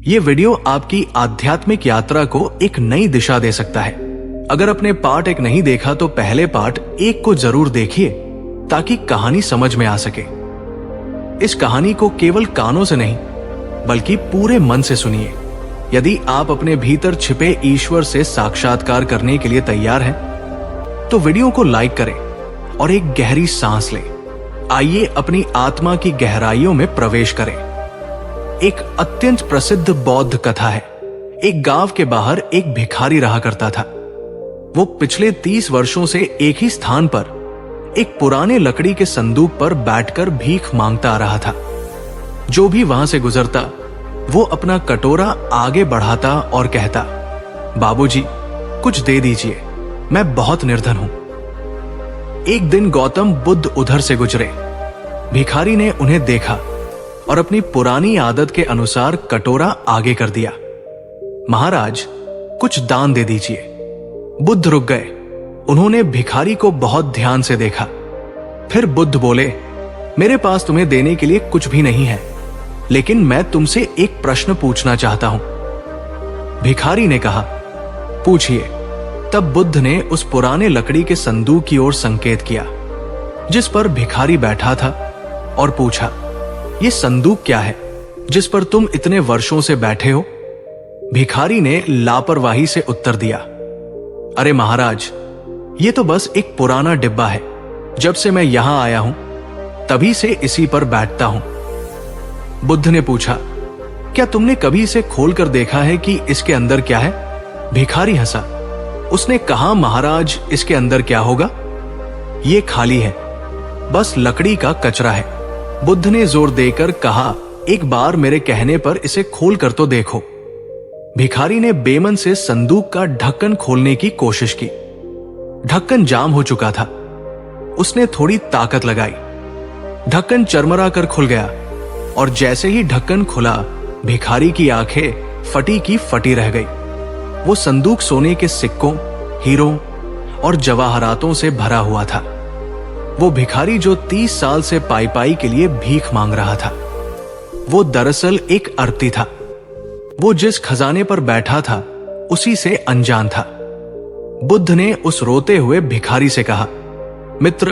ये वीडियो आपकी आध्यात्मिक यात्रा को एक नई दिशा दे सकता है। अगर अपने पार्ट 1 नहीं देखा तो पहले पार्ट 1 को जरूर देखिए ताकि कहानी समझ में आ सके। इस कहानी को केवल कानों से नहीं बल्कि पूरे मन से सुनिए। यदि आप अपने भीतर छिपे ईश्वर से साक्षात्कार करने के लिए तैयार हैं, तो वीडियो को लाइक करें और एक गहरी सांस लें। आइए अपनी आत्मा की गहराइयों में प्रवेश करें। एक अत्यंत प्रसिद्ध बौद्ध कथा है। एक गांव के बाहर एक भिखारी रहा करता था। वो पिछले 30 वर्षों से एक ही स्थान पर एक पुराने लकड़ी के संदूक पर बैठकर भीख मांगता आ रहा था। जो भी वहां से गुजरता वो अपना कटोरा आगे बढ़ाता और कहता, बाबूजी कुछ दे दीजिए, मैं बहुत निर्धन हूं। एक दिन गौतम बुद्ध उधर से गुजरे। भिखारी ने उन्हें देखा और अपनी पुरानी आदत के अनुसार कटोरा आगे कर दिया। महाराज कुछ दान दे दीजिए। बुद्ध रुक गए। उन्होंने भिखारी को बहुत ध्यान से देखा। फिर बुद्ध बोले, मेरे पास तुम्हें देने के लिए कुछ भी नहीं है, लेकिन मैं तुमसे एक प्रश्न पूछना चाहता हूं। भिखारी ने कहा, पूछिए। तब बुद्ध ने उस पुराने लकड़ी के संदूक की ओर संकेत किया जिस पर भिखारी बैठा था और पूछा, यह संदूक क्या है जिस पर तुम इतने वर्षों से बैठे हो? भिखारी ने लापरवाही से उत्तर दिया, अरे महाराज, यह तो बस एक पुराना डिब्बा है। जब से मैं यहां आया हूं तभी से इसी पर बैठता हूं। बुद्ध ने पूछा, क्या तुमने कभी इसे खोलकर देखा है कि इसके अंदर क्या है? भिखारी हंसा। उसने कहा, महाराज इसके अंदर क्या होगा? ये खाली है, बस लकड़ी का कचरा है। बुद्ध ने जोर देकर कहा, एक बार मेरे कहने पर इसे खोल कर तो देखो। भिखारी ने बेमन से संदूक का ढक्कन खोलने की कोशिश की। ढक्कन जाम हो चुका था। उसने थोड़ी ताकत लगाई। ढक्कन चरमरा कर खुल गया और जैसे ही ढक्कन खुला, भिखारी की आंखें फटी की फटी रह गई। वो संदूक सोने के सिक्कों, हीरों और जवाहरातों से भरा हुआ था। वो भिखारी जो 30 साल से पाई पाई के लिए भीख मांग रहा था, वो दरअसल एक अर्थी था। वो जिस खजाने पर बैठा था उसी से अनजान था। बुद्ध ने उस रोते हुए भिखारी से कहा, मित्र,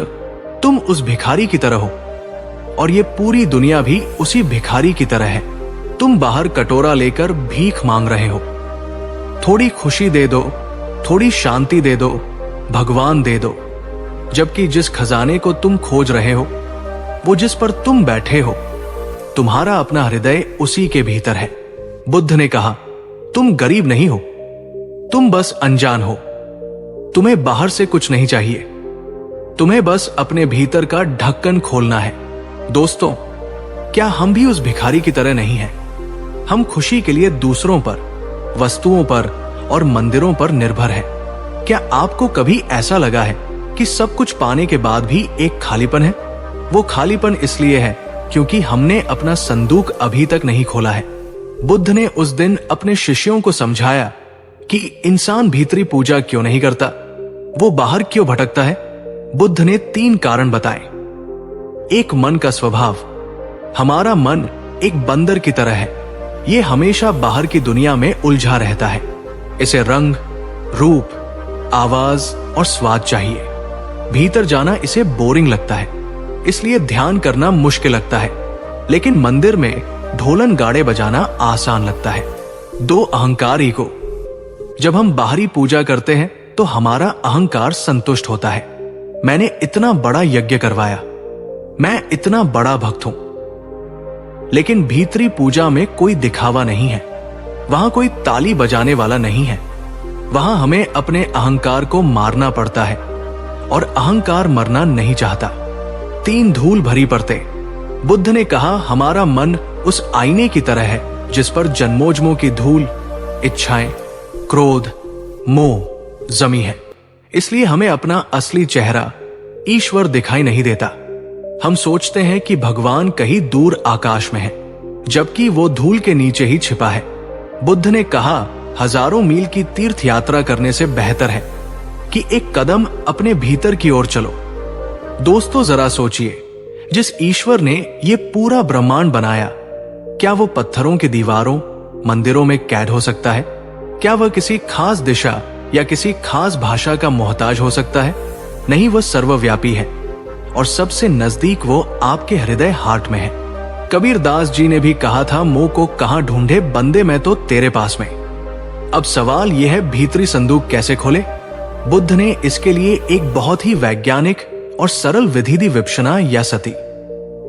तुम उस भिखारी की तरह हो और ये पूरी दुनिया भी उसी भिखारी की तरह है। तुम बाहर कटोरा लेकर भीख मांग रहे हो। थोड़ी खुशी दे दो, थोड़ी शांति दे दो, भगवान दे दो। जबकि जिस खजाने को तुम खोज रहे हो, वो जिस पर तुम बैठे हो, तुम्हारा अपना हृदय उसी के भीतर है। बुद्ध ने कहा, तुम गरीब नहीं हो, तुम बस अनजान हो। तुम्हें बाहर से कुछ नहीं चाहिए, तुम्हें बस अपने भीतर का ढक्कन खोलना है। दोस्तों, क्या हम भी उस भिखारी की तरह नहीं हैं? हम खुशी के लिए दूसरों पर, वस्तुओं पर और मंदिरों पर निर्भर है। क्या आपको कभी ऐसा लगा है कि सब कुछ पाने के बाद भी एक खालीपन है? वो खालीपन इसलिए है क्योंकि हमने अपना संदूक अभी तक नहीं खोला है। बुद्ध ने उस दिन अपने शिष्यों को समझाया कि इंसान भीतरी पूजा क्यों नहीं करता, वो बाहर क्यों भटकता है। बुद्ध ने 3 कारण बताए। एक, मन का स्वभाव। हमारा मन एक बंदर की तरह है। ये हमेशा बाहर की दुनिया में उलझा रहता है। इसे रंग, रूप, आवाज और स्वाद चाहिए। भीतर जाना इसे बोरिंग लगता है, इसलिए ध्यान करना मुश्किल लगता है। लेकिन मंदिर में ढोलन गाड़े बजाना आसान लगता है। 2, अहंकार, ईगो। जब हम बाहरी पूजा करते हैं तो हमारा अहंकार संतुष्ट होता है। मैंने इतना बड़ा यज्ञ करवाया, मैं इतना बड़ा भक्त हूं। लेकिन भीतरी पूजा में कोई दिखावा नहीं है। वहां कोई ताली बजाने वाला नहीं है। वहां हमें अपने अहंकार को मारना पड़ता है और अहंकार मरना नहीं चाहता। 3, धूल भरी परतें। बुद्ध ने कहा, हमारा मन उस आईने की तरह है जिस पर जन्मोजन्मों की धूल, इच्छाएं, क्रोध, मोह जमी है। इसलिए हमें अपना असली चेहरा, ईश्वर, दिखाई नहीं देता। हम सोचते हैं कि भगवान कहीं दूर आकाश में है, जबकि वो धूल के नीचे ही छिपा है। बुद्ध ने कहा, हजारों मील की तीर्थ यात्रा करने से बेहतर है कि एक कदम अपने भीतर की ओर चलो। दोस्तों, जरा सोचिए, जिस ईश्वर ने ये पूरा ब्रह्मांड बनाया, क्या वो पत्थरों की दीवारों, मंदिरों में कैद हो सकता है? क्या वह किसी खास दिशा या किसी खास भाषा का मोहताज हो सकता है? नहीं, वह सर्वव्यापी है और सबसे नजदीक वो आपके हृदय हार्ट में है। कबीर दास जी ने भी कहा था, मुंह को कहां ढूंढे बंदे, मैं तो तेरे पास में। अब सवाल यह है, भीतरी संदूक कैसे खोले? बुद्ध ने इसके लिए एक बहुत ही वैज्ञानिक और सरल विधि दी, विपश्यना या सती।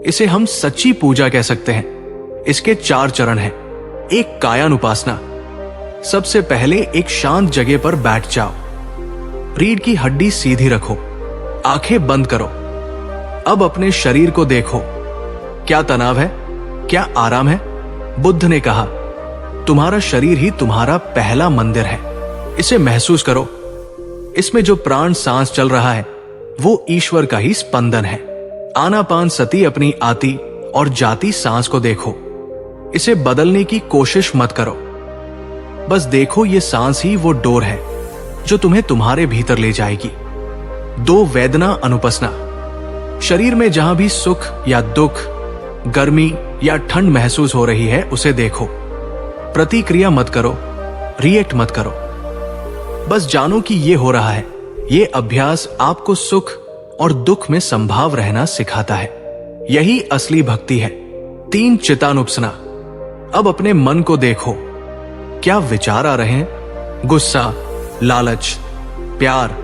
इसे हम सच्ची पूजा कह सकते हैं। इसके 4 चरण हैं। एक, कायानुपासना। सबसे पहले एक शांत जगह पर बैठ जाओ। रीढ़ की हड्डी सीधी रखो, आंखें बंद करो। अब अपने शरीर को देखो, क्या तनाव है, क्या आराम है? बुद्ध ने कहा, तुम्हारा शरीर ही तुम्हारा पहला मंदिर है। इसे महसूस करो। इसमें जो प्राण सांस चल रहा है वो ईश्वर का ही स्पंदन है। आनापान सती अपनी आती और जाती सांस को देखो। इसे बदलने की कोशिश मत करो, बस देखो ये सांस ही वो डोर है जो तुम्हें तुम्हारे भीतर ले जाएगी। 2, वेदना अनुपसना। शरीर में जहां भी सुख या दुख, गर्मी या ठंड महसूस हो रही है उसे देखो। प्रतिक्रिया मत करो, रिएक्ट मत करो, बस जानो कि ये हो रहा है। ये अभ्यास आपको सुख और दुख में संभाव रहना सिखाता है। यही असली भक्ति है। 3, चितानुपसना। अब अपने मन को देखो, क्या विचार आ रहे हैं? गुस्सा, लालच, प्यार,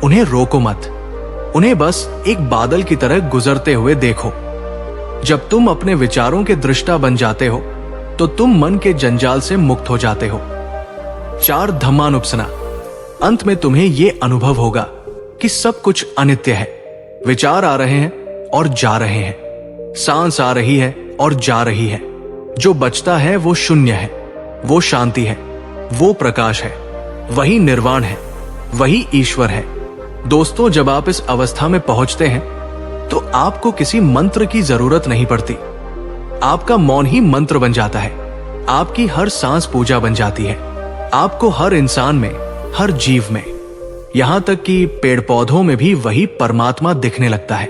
उन्हें रोको मत। उन्हें बस एक बादल की तरह गुजरते हुए देखो। जब तुम अपने विचारों के दृष्टा बन जाते हो तो तुम मन के जंजाल से मुक्त हो जाते हो। 4, धम्मानुपसना। अंत में तुम्हें यह अनुभव होगा कि सब कुछ अनित्य है। विचार आ रहे हैं और जा रहे हैं, सांस आ रही है और जा रही है। जो बचता है वो शून्य है, वो शांति है, वो प्रकाश है, वही निर्वाण है, वही ईश्वर है। दोस्तों, जब आप इस अवस्था में पहुंचते हैं तो आपको किसी मंत्र की जरूरत नहीं पड़ती। आपका मौन ही मंत्र बन जाता है। आपकी हर सांस पूजा बन जाती है। आपको हर इंसान में, हर जीव में, यहां तक कि पेड़ पौधों में भी वही परमात्मा दिखने लगता है।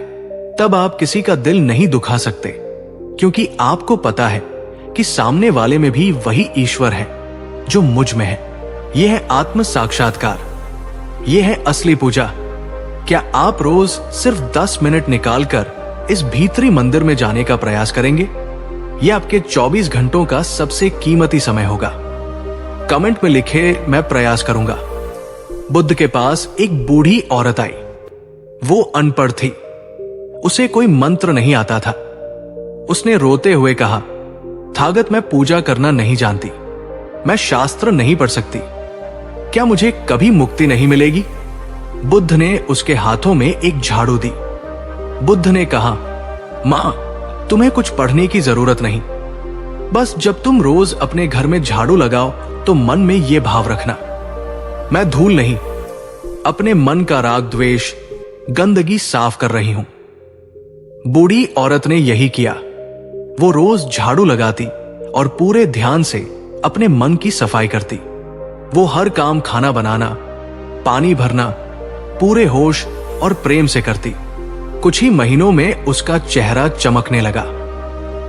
तब आप किसी का दिल नहीं दुखा सकते, क्योंकि आपको पता है कि सामने वाले में भी वही ईश्वर है जो मुझ में है। यह है आत्म साक्षात्कार, यह है असली पूजा। क्या आप रोज सिर्फ 10 मिनट निकालकर इस भीतरी मंदिर में जाने का प्रयास करेंगे? यह आपके 24 घंटों का सबसे कीमती समय होगा। कमेंट में लिखे, मैं प्रयास करूंगा। बुद्ध के पास एक बूढ़ी औरत आई। वो अनपढ़ थी, उसे कोई मंत्र नहीं आता था। उसने रोते हुए कहा, थागत, मैं पूजा करना नहीं जानती, मैं शास्त्र नहीं पढ़ सकती, क्या मुझे कभी मुक्ति नहीं मिलेगी? बुद्ध ने उसके हाथों में एक झाड़ू दी। बुद्ध ने कहा, मां, तुम्हें कुछ पढ़ने की जरूरत नहीं। बस जब तुम रोज अपने घर में झाड़ू लगाओ तो मन में यह भाव रखना, मैं धूल नहीं, अपने मन का राग द्वेष, गंदगी साफ कर रही हूं। बूढ़ी औरत ने यही किया। वो रोज झाड़ू लगाती और पूरे ध्यान से अपने मन की सफाई करती। वो हर काम, खाना बनाना, पानी भरना, पूरे होश और प्रेम से करती। कुछ ही महीनों में उसका चेहरा चमकने लगा।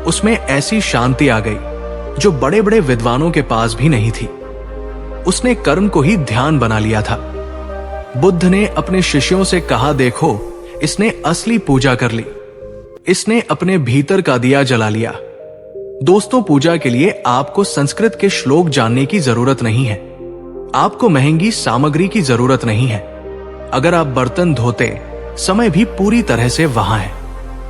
उसमें ऐसी शांति आ गई जो बड़े बड़े विद्वानों के पास भी नहीं थी। उसने कर्म को ही ध्यान बना लिया था। बुद्ध ने अपने शिष्यों से कहा, देखो, इसने असली पूजा कर ली, इसने अपने भीतर का दिया जला लिया। दोस्तों, पूजा के लिए आपको संस्कृत के श्लोक जानने की जरूरत नहीं है। आपको महंगी सामग्री की जरूरत नहीं है। अगर आप बर्तन धोते समय भी पूरी तरह से वहां है,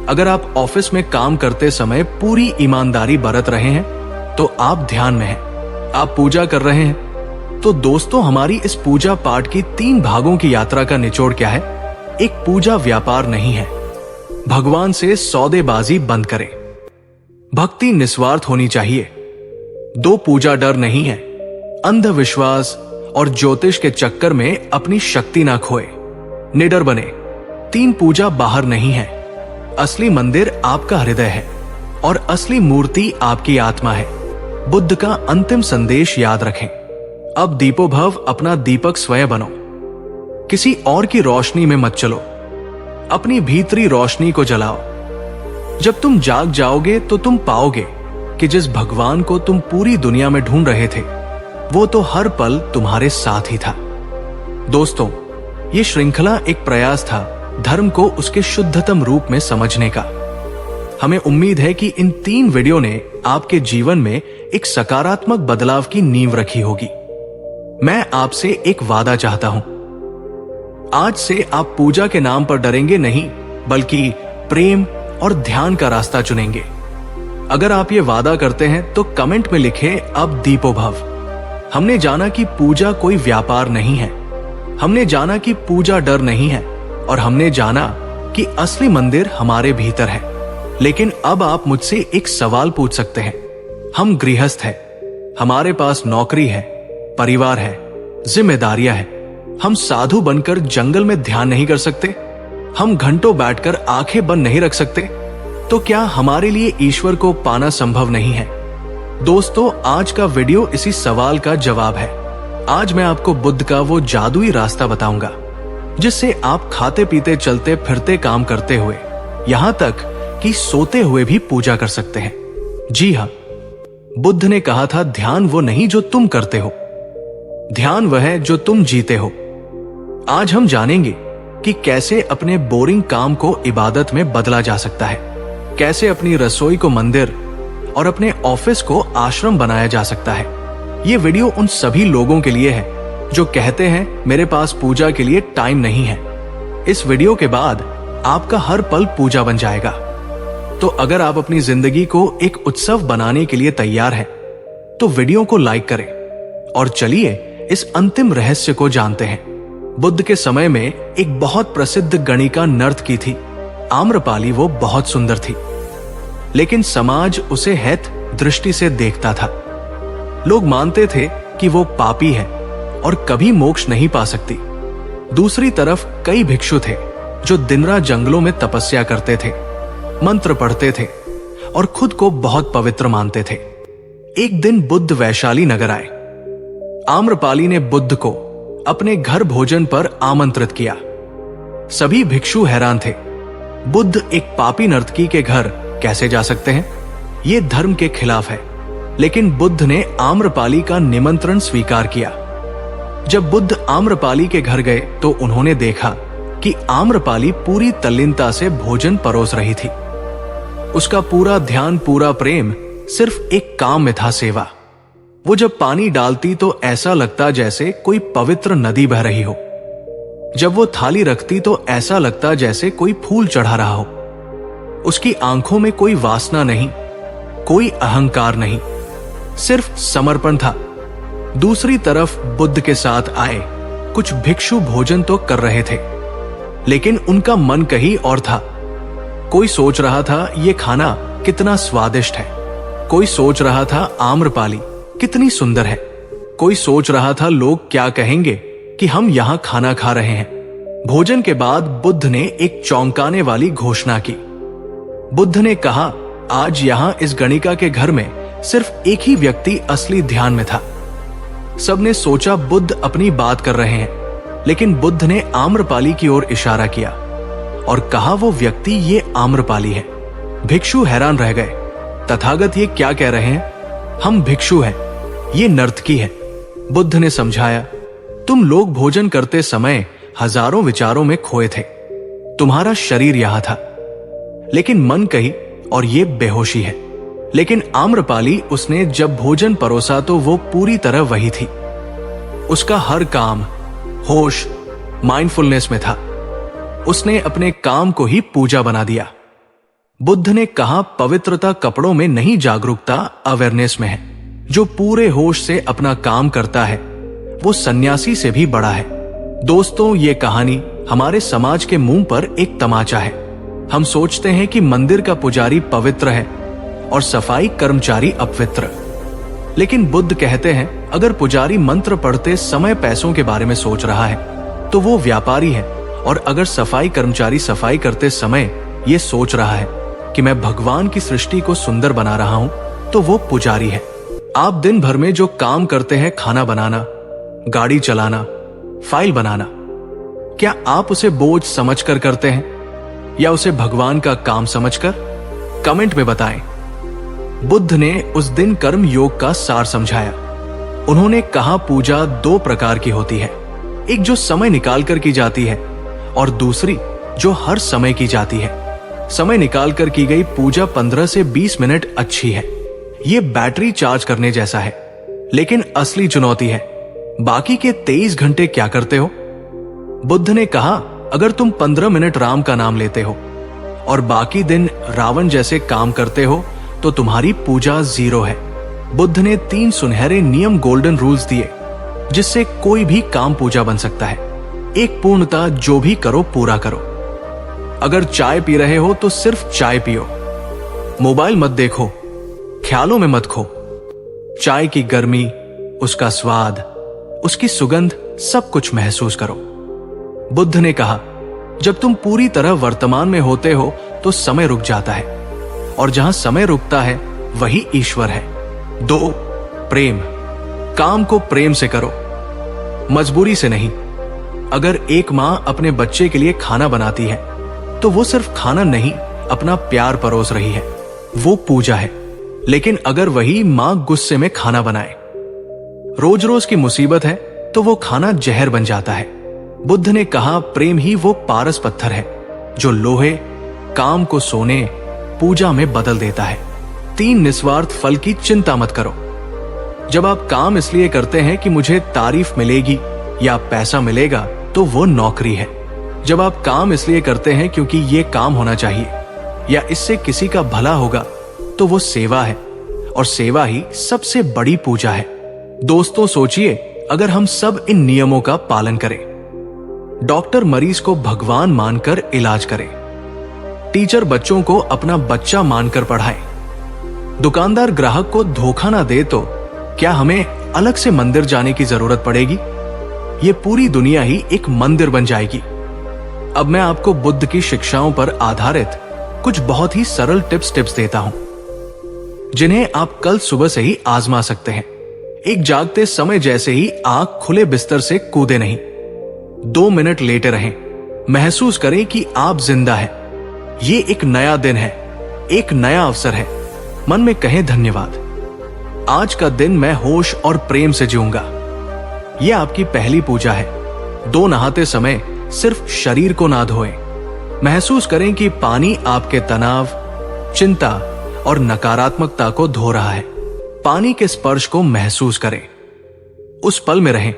अगर आप ऑफिस में काम करते समय पूरी ईमानदारी बरत रहे हैं, तो आप ध्यान में हैं। आप पूजा कर रहे हैं। तो दोस्तों, हमारी इस पूजा पाठ की 3 भागों की यात्रा का निचोड़ क्या है? एक, पूजा व्यापार नहीं है। भगवान से सौदेबाजी बंद करें। भक्ति निस्वार्थ होनी चाहिए। 2, पूजा डर नहीं है। अंधविश्वास और ज्योतिष के चक्कर में अपनी शक्ति ना खोए, निडर बने। 3, पूजा बाहर नहीं है। असली मंदिर आपका हृदय है और असली मूर्ति आपकी आत्मा है। बुद्ध का अंतिम संदेश याद रखें। अब दीपो भव, अपना दीपक स्वयं बनो। किसी और की रोशनी में मत चलो, अपनी भीतरी रोशनी को जलाओ। जब तुम जाग जाओगे तो तुम पाओगे कि जिस भगवान को तुम पूरी दुनिया में ढूंढ रहे थे वो तो हर पल तुम्हारे साथ ही था। दोस्तों, ये श्रृंखला एक प्रयास था धर्म को उसके शुद्धतम रूप में समझने का। हमें उम्मीद है कि इन 3 वीडियो ने आपके जीवन में एक सकारात्मक बदलाव की नींव रखी होगी। मैं आपसे एक वादा चाहता हूं। आज से आप पूजा के नाम पर डरेंगे नहीं, बल्कि प्रेम और ध्यान का रास्ता चुनेंगे। अगर आप ये वादा करते हैं तो कमेंट में लिखें अब दीपो भव। हमने जाना कि पूजा कोई व्यापार नहीं है, हमने जाना कि पूजा डर नहीं है, और हमने जाना कि असली मंदिर हमारे भीतर है। लेकिन अब आप मुझसे एक सवाल पूछ सकते हैं। हम गृहस्थ हैं, हमारे पास नौकरी है, परिवार है, जिम्मेदारियां हैं। हम साधु बनकर जंगल में ध्यान नहीं कर सकते? हम घंटों बैठकर आंखें बंद नहीं रख सकते? तो क्या हमारे लिए ईश्वर को पाना संभव नहीं है? दोस्तों, आज का वीडियो इसी सवाल का जवाब है। आज मैं आपको बुद्ध का वो जादुई रास्ता बताऊंगा जिससे आप खाते पीते चलते फिरते काम करते हुए, यहां तक कि सोते हुए भी पूजा कर सकते हैं। जी हां, बुद्ध ने कहा था ध्यान वो नहीं जो तुम करते हो, ध्यान वह है जो तुम जीते हो। आज हम जानेंगे कि कैसे अपने बोरिंग काम को इबादत में बदला जा सकता है, कैसे अपनी रसोई को मंदिर और अपने ऑफिस को आश्रम बनाया जा सकता है। ये वीडियो उन सभी लोगों के लिए है जो कहते हैं मेरे पास पूजा के लिए टाइम नहीं है। इस वीडियो के बाद आपका हर पल पूजा बन जाएगा। तो अगर आप अपनी जिंदगी को एक उत्सव बनाने के लिए तैयार हैं, तो वीडियो को लाइक करें और चलिए इस अंतिम रहस्य को जानते हैं। बुद्ध के समय में एक बहुत प्रसिद्ध गणिका नर्तकी थी। आम्रपाली वो बहुत सुंदर थी, लेकिन समाज उसे हैत दृष्टि से देखता था। लोग मानते थे कि वो पापी है और कभी मोक्ष नहीं पा सकती। दूसरी तरफ कई भिक्षु थे जो दिन रात जंगलों में तपस्या करते थे, मंत्र पढ़ते थे और खुद को बहुत पवित्र मानते थे। एक दिन बुद्ध वैशाली नगर आए। आम्रपाली ने बुद्ध को अपने घर भोजन पर आमंत्रित किया। सभी भिक्षु हैरान थे। बुद्ध एक पापी नर्तकी के घर कैसे जा सकते हैं? ये धर्म के खिलाफ है। लेकिन बुद्ध ने आम्रपाली का निमंत्रण स्वीकार किया। जब बुद्ध आम्रपाली के घर गए तो उन्होंने देखा कि आम्रपाली पूरी तल्लीनता से भोजन परोस रही थी। उसका पूरा ध्यान, पूरा प्रेम सिर्फ एक काम में था, सेवा। वो जब पानी डालती तो ऐसा लगता जैसे कोई पवित्र नदी बह रही हो। जब वो थाली रखती तो ऐसा लगता जैसे कोई फूल चढ़ा रहा हो। उसकी आंखों में कोई वासना नहीं, कोई अहंकार नहीं, सिर्फ समर्पण था। दूसरी तरफ बुद्ध के साथ आए कुछ भिक्षु भोजन तो कर रहे थे, लेकिन उनका मन कहीं और था। कोई सोच रहा था ये खाना कितना स्वादिष्ट है, कोई सोच रहा था आम्रपाली कितनी सुंदर है, कोई सोच रहा था लोग क्या कहेंगे कि हम यहां खाना खा रहे हैं। भोजन के बाद बुद्ध ने एक चौंकाने वाली घोषणा की। बुद्ध ने कहा, आज यहां इस गणिका के घर में सिर्फ एक ही व्यक्ति असली ध्यान में था। सबने सोचा बुद्ध अपनी बात कर रहे हैं, लेकिन बुद्ध ने आम्रपाली की ओर इशारा किया और कहा वो व्यक्ति ये आम्रपाली है। भिक्षु हैरान रह गए। तथागत ये क्या कह रहे हैं? हम भिक्षु हैं, ये नर्तकी है। बुद्ध ने समझाया, तुम लोग भोजन करते समय हजारों विचारों में खोए थे। तुम्हारा शरीर यहां था, लेकिन मन कहीं और ये बेहोशी है। लेकिन आम्रपाली, उसने जब भोजन परोसा तो वो पूरी तरह वही थी। उसका हर काम होश, माइंडफुलनेस में था। उसने अपने काम को ही पूजा बना दिया। बुद्ध ने कहा, पवित्रता कपड़ों में नहीं, जागरूकता अवेयरनेस में है। जो पूरे होश से अपना काम करता है वो सन्यासी से भी बड़ा है। दोस्तों, ये कहानी हमारे समाज के मुंह पर एक तमाचा है। हम सोचते हैं कि मंदिर का पुजारी पवित्र है और सफाई कर्मचारी अपवित्र। लेकिन बुद्ध कहते हैं, अगर पुजारी मंत्र पढ़ते समय पैसों के बारे में सोच रहा है तो वो व्यापारी है, और अगर सफाई कर्मचारी सफाई करते समय ये सोच रहा है कि मैं भगवान की सृष्टि को सुंदर बना रहा हूं, तो वो पुजारी है। आप दिन भर में जो काम करते हैं, खाना बनाना, गाड़ी चलाना, फाइल बनाना, क्या आप उसे बोझ समझकर करते हैं या उसे भगवान का काम समझकर? कमेंट में बताएं। बुद्ध ने उस दिन कर्म योग का सार समझाया। उन्होंने कहा पूजा दो प्रकार की होती है, एक जो समय निकालकर की जाती है और दूसरी जो हर समय की जाती है। समय निकालकर की गई पूजा 15 से 20 मिनट अच्छी है, ये बैटरी चार्ज करने जैसा है। लेकिन असली चुनौती है बाकी के 23 घंटे क्या करते हो। बुद्ध ने कहा अगर तुम 15 मिनट राम का नाम लेते हो और बाकी दिन रावण जैसे काम करते हो तो तुम्हारी पूजा जीरो है। बुद्ध ने 3 सुनहरे नियम, गोल्डन रूल्स दिए जिससे कोई भी काम पूजा बन सकता है। एक पूर्णता, जो भी करो पूरा करो। अगर चाय पी रहे हो तो सिर्फ चाय पियो, मोबाइल मत देखो, ख्यालों में मत खो। चाय की गर्मी, उसका स्वाद, उसकी सुगंध, सब कुछ महसूस करो। बुद्ध ने कहा जब तुम पूरी तरह वर्तमान में होते हो तो समय रुक जाता है और जहां समय रुकता है वही ईश्वर है। 2. प्रेम। काम को प्रेम से करो, मजबूरी से नहीं। अगर एक मां अपने बच्चे के लिए खाना बनाती है तो वो सिर्फ खाना नहीं, अपना प्यार परोस रही है, वो पूजा है। लेकिन अगर वही मां गुस्से में खाना बनाए, रोज रोज की मुसीबत है, तो वो खाना जहर बन जाता है। बुद्ध ने कहा प्रेम ही वो पारस पत्थर है जो लोहे, काम को सोने, पूजा में बदल देता है। 3. निस्वार्थ फल की चिंता मत करो। जब आप काम इसलिए करते हैं कि मुझे तारीफ मिलेगी या पैसा मिलेगा तो वो नौकरी है। जब आप काम इसलिए करते हैं क्योंकि ये काम होना चाहिए या इससे किसी का भला होगा तो वो सेवा है और सेवा ही सबसे बड़ी पूजा है। दोस्तों सोचिए अगर हम सब इन नियमों का पालन करें। डॉक्टर मरीज को भगवान मानकर इलाज करे, टीचर बच्चों को अपना बच्चा मानकर पढ़ाए, दुकानदार ग्राहक को धोखा ना दे तो क्या हमें अलग से मंदिर जाने की जरूरत पड़ेगी? ये पूरी दुनिया ही एक मंदिर बन जाएगी। अब मैं आपको बुद्ध की शिक्षाओं पर आधारित कुछ बहुत ही सरल टिप्स देता हूं जिन्हें आप कल सुबह से ही आजमा सकते हैं। एक जागते समय जैसे ही आंख खुले बिस्तर से कूदे नहीं, 2 मिनट लेटे रहें, महसूस करें कि आप जिंदा हैं। ये एक नया दिन है, एक नया अवसर है। मन में कहें धन्यवाद, आज का दिन मैं होश और प्रेम से जीऊंगा। यह आपकी पहली पूजा है। 2 नहाते समय सिर्फ शरीर को ना धोएं, महसूस करें कि पानी आपके तनाव, चिंता और नकारात्मकता को धो रहा है। पानी के स्पर्श को महसूस करें, उस पल में रहें।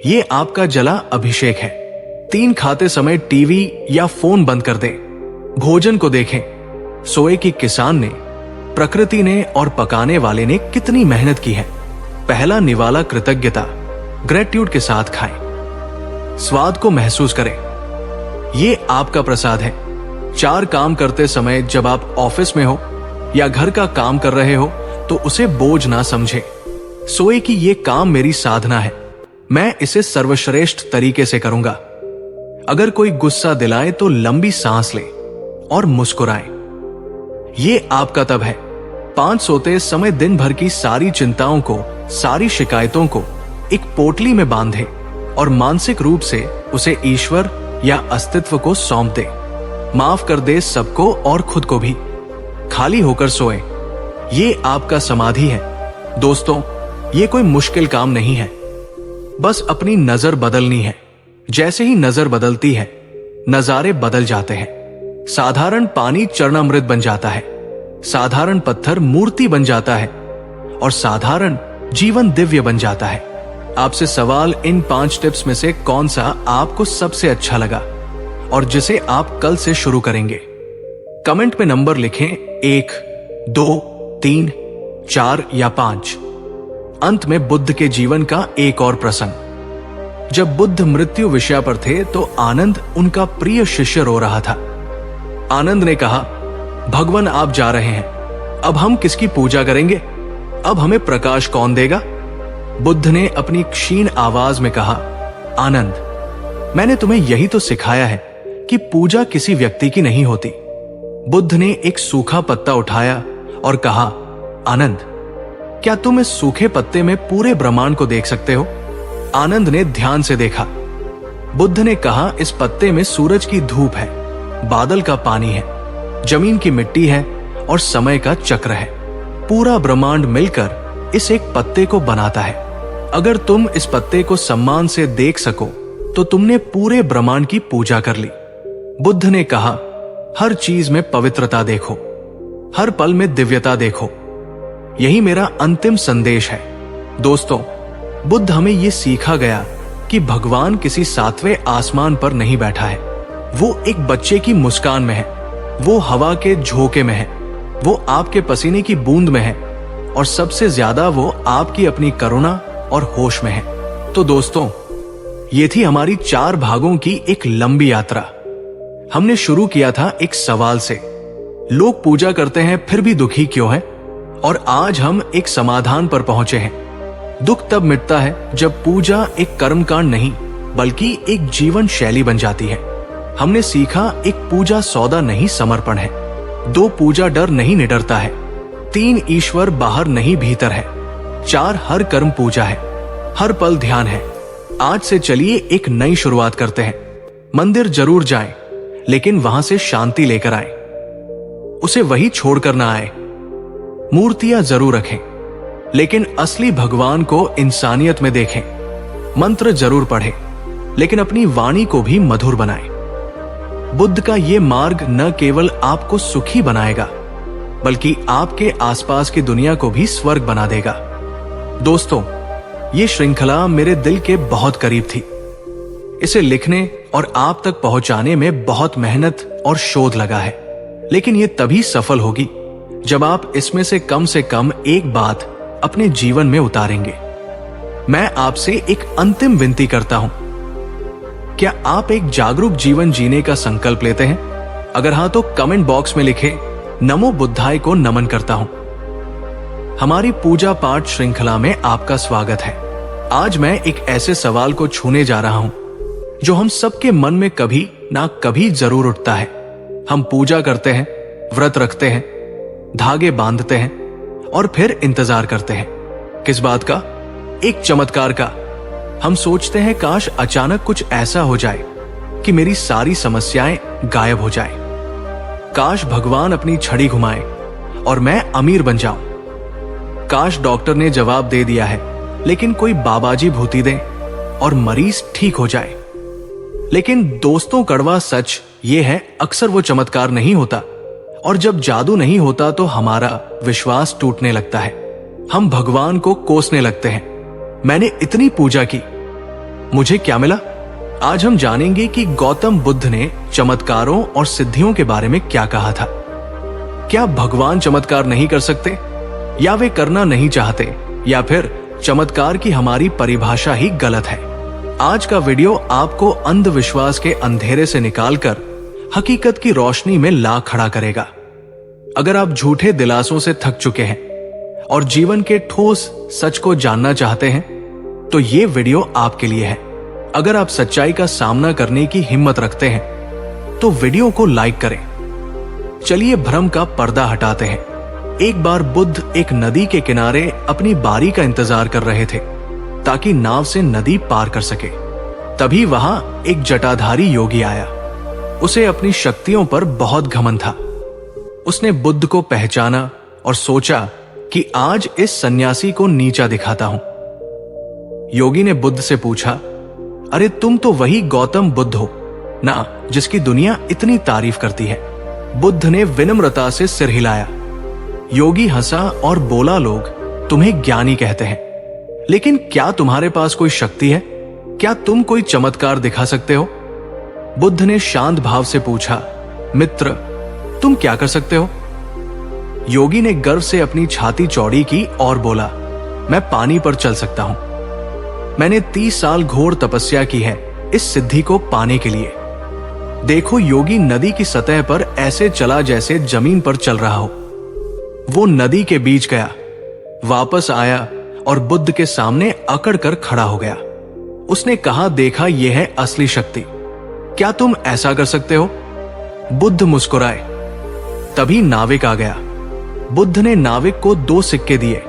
यह आपका जला अभिषेक है। 3 खाते समय टीवी या फोन बंद कर दें, भोजन को देखें। सोए कि किसान ने, प्रकृति ने और पकाने वाले ने कितनी मेहनत की है। पहला निवाला कृतज्ञता, ग्रेटिट्यूड के साथ खाएं। स्वाद को महसूस करें, यह आपका प्रसाद है। 4 काम करते समय जब आप ऑफिस में हो या घर का काम कर रहे हो तो उसे बोझ ना समझें। सोए कि यह काम मेरी साधना है, मैं इसे सर्वश्रेष्ठ तरीके से करूंगा। अगर कोई गुस्सा दिलाए तो लंबी सांस लें और मुस्कुराएं। ये आपका तब है। 5 सोते समय दिन भर की सारी चिंताओं को, सारी शिकायतों को एक पोटली में बांधे और मानसिक रूप से उसे ईश्वर या अस्तित्व को सौंप दे। माफ कर दे सबको और खुद को भी। खाली होकर सोए, ये आपका समाधि है। दोस्तों, ये कोई मुश्किल काम नहीं है, बस अपनी नजर बदलनी है। जैसे ही नजर बदलती है, नजारे बदल जाते हैं। साधारण पानी चरणामृत बन जाता है, साधारण पत्थर मूर्ति बन जाता है और साधारण जीवन दिव्य बन जाता है। आपसे सवाल, इन 5 टिप्स में से कौन सा आपको सबसे अच्छा लगा और जिसे आप कल से शुरू करेंगे? कमेंट में नंबर लिखें, 1, 2, 3, 4 या 5। अंत में बुद्ध के जीवन का एक और प्रसंग। जब बुद्ध मृत्यु विषय पर थे तो आनंद, उनका प्रिय शिष्य, रो रहा था। आनंद ने कहा, भगवान आप जा रहे हैं, अब हम किसकी पूजा करेंगे? अब हमें प्रकाश कौन देगा? बुद्ध ने अपनी क्षीण आवाज में कहा, आनंद, मैंने तुम्हें यही तो सिखाया है कि पूजा किसी व्यक्ति की नहीं होती। बुद्ध ने एक सूखा पत्ता उठाया और कहा, आनंद, क्या तुम इस सूखे पत्ते में पूरे ब्रह्मांड को देख सकते हो? आनंद ने ध्यान से देखा। बुद्ध ने कहा, इस पत्ते में सूरज की धूप है, बादल का पानी है, जमीन की मिट्टी है और समय का चक्र है। पूरा ब्रह्मांड मिलकर इस एक पत्ते को बनाता है। अगर तुम इस पत्ते को सम्मान से देख सको तो तुमने पूरे ब्रह्मांड की पूजा कर ली। बुद्ध ने कहा, हर चीज में पवित्रता देखो, हर पल में दिव्यता देखो। यही मेरा अंतिम संदेश है। दोस्तों, बुद्ध हमें यह सीखा गया कि भगवान किसी सातवें आसमान पर नहीं बैठा है। वो एक बच्चे की मुस्कान में है, वो हवा के झोंके में है, वो आपके पसीने की बूंद में है, और सबसे ज्यादा वो आपकी अपनी करुणा और होश में है। तो दोस्तों, ये थी हमारी 4 भागों की एक लंबी यात्रा। हमने शुरू किया था एक सवाल से, लोग पूजा करते हैं फिर भी दुखी क्यों हैं? और आज हम एक समाधान पर पहुंचे हैं। दुख तब मिटता है जब पूजा एक कर्मकांड नहीं बल्कि एक जीवन शैली बन जाती है। हमने सीखा, एक पूजा सौदा नहीं समर्पण है, 2 पूजा डर नहीं निडरता है, 3 ईश्वर बाहर नहीं भीतर है, 4 हर कर्म पूजा है, हर पल ध्यान है। आज से चलिए एक नई शुरुआत करते हैं। मंदिर जरूर जाएं, लेकिन वहां से शांति लेकर आए, उसे वही छोड़कर ना आए। मूर्तियां जरूर रखें, लेकिन असली भगवान को इंसानियत में देखें। मंत्र जरूर पढ़ें, लेकिन अपनी वाणी को भी मधुर बनाएं। बुद्ध का ये मार्ग न केवल आपको सुखी बनाएगा, बल्कि आपके आसपास की दुनिया को भी स्वर्ग बना देगा। दोस्तों, ये श्रृंखला मेरे दिल के बहुत करीब थी। इसे लिखने और आप तक पहुंचाने में बहुत मेहनत और शोध लगा है, लेकिन ये तभी सफल होगी जब आप इसमें से कम एक बात अपने जीवन में उतारेंगे। मैं आपसे एक अंतिम विनती करता हूं, क्या आप एक जागरूक जीवन जीने का संकल्प लेते हैं? अगर हां तो कमेंट बॉक्स में लिखे, नमो बुद्धाय को नमन करता हूं। हमारी पूजा पाठ श्रृंखला में आपका स्वागत है। आज मैं एक ऐसे सवाल को छूने जा रहा हूं जो हम सबके मन में कभी ना कभी जरूर उठता है। हम पूजा करते हैं, व्रत रखते हैं, धागे बांधते हैं और फिर इंतजार करते हैं। किस बात का? एक चमत्कार का। हम सोचते हैं, काश अचानक कुछ ऐसा हो जाए कि मेरी सारी समस्याएं गायब हो जाएं। काश भगवान अपनी छड़ी घुमाए और मैं अमीर बन जाऊं। काश डॉक्टर ने जवाब दे दिया है, लेकिन कोई बाबाजी भूती दे और मरीज ठीक हो जाए। लेकिन दोस्तों, कड़वा सच ये है, अक्सर वो चमत्कार नहीं होता, और जब जादू नहीं होता तो हमारा विश्वास टूटने लगता है। हम भगवान को कोसने लगते हैं। मैंने इतनी पूजा की, मुझे क्या मिला? आज हम जानेंगे कि गौतम बुद्ध ने चमत्कारों और सिद्धियों के बारे में क्या कहा था। क्या भगवान चमत्कार नहीं कर सकते, या वे करना नहीं चाहते, या फिर चमत्कार की हमारी परिभाषा ही गलत है? आज का वीडियो आपको अंधविश्वास के अंधेरे से निकालकर हकीकत की रोशनी में ला खड़ा करेगा। अगर आप झूठे दिलासों से थक चुके हैं और जीवन के ठोस सच को जानना चाहते हैं, तो ये वीडियो आपके लिए है। अगर आप सच्चाई का सामना करने की हिम्मत रखते हैं, तो वीडियो को लाइक करें। चलिए भ्रम का पर्दा हटाते हैं। एक बार बुद्ध एक नदी के किनारे अपनी बारी का इंतजार कर रहे थे ताकि नाव से नदी पार कर सके। तभी वहां एक जटाधारी योगी आया। उसे अपनी शक्तियों पर बहुत घमंड था। उसने बुद्ध को पहचाना और सोचा कि आज इस सन्यासी को नीचा दिखाता हूं। योगी ने बुद्ध से पूछा, अरे तुम तो वही गौतम बुद्ध हो ना, जिसकी दुनिया इतनी तारीफ करती है। बुद्ध ने विनम्रता से सिर हिलाया। योगी हंसा और बोला, लोग तुम्हें ज्ञानी कहते हैं, लेकिन क्या तुम्हारे पास कोई शक्ति है? क्या तुम कोई चमत्कार दिखा सकते हो? बुद्ध ने शांत भाव से पूछा, मित्र, तुम क्या कर सकते हो? योगी ने गर्व से अपनी छाती चौड़ी की और बोला, मैं पानी पर चल सकता हूं। मैंने 30 साल घोर तपस्या की है इस सिद्धि को पाने के लिए। देखो, योगी नदी की सतह पर ऐसे चला जैसे जमीन पर चल रहा हो। वो नदी के बीच गया, वापस आया और बुद्ध के सामने अकड़ कर खड़ा हो गया। उसने कहा, देखा, यह है असली शक्ति। क्या तुम ऐसा कर सकते हो? बुद्ध मुस्कुराए। तभी नाविक आ गया। बुद्ध ने नाविक को 2 सिक्के दिए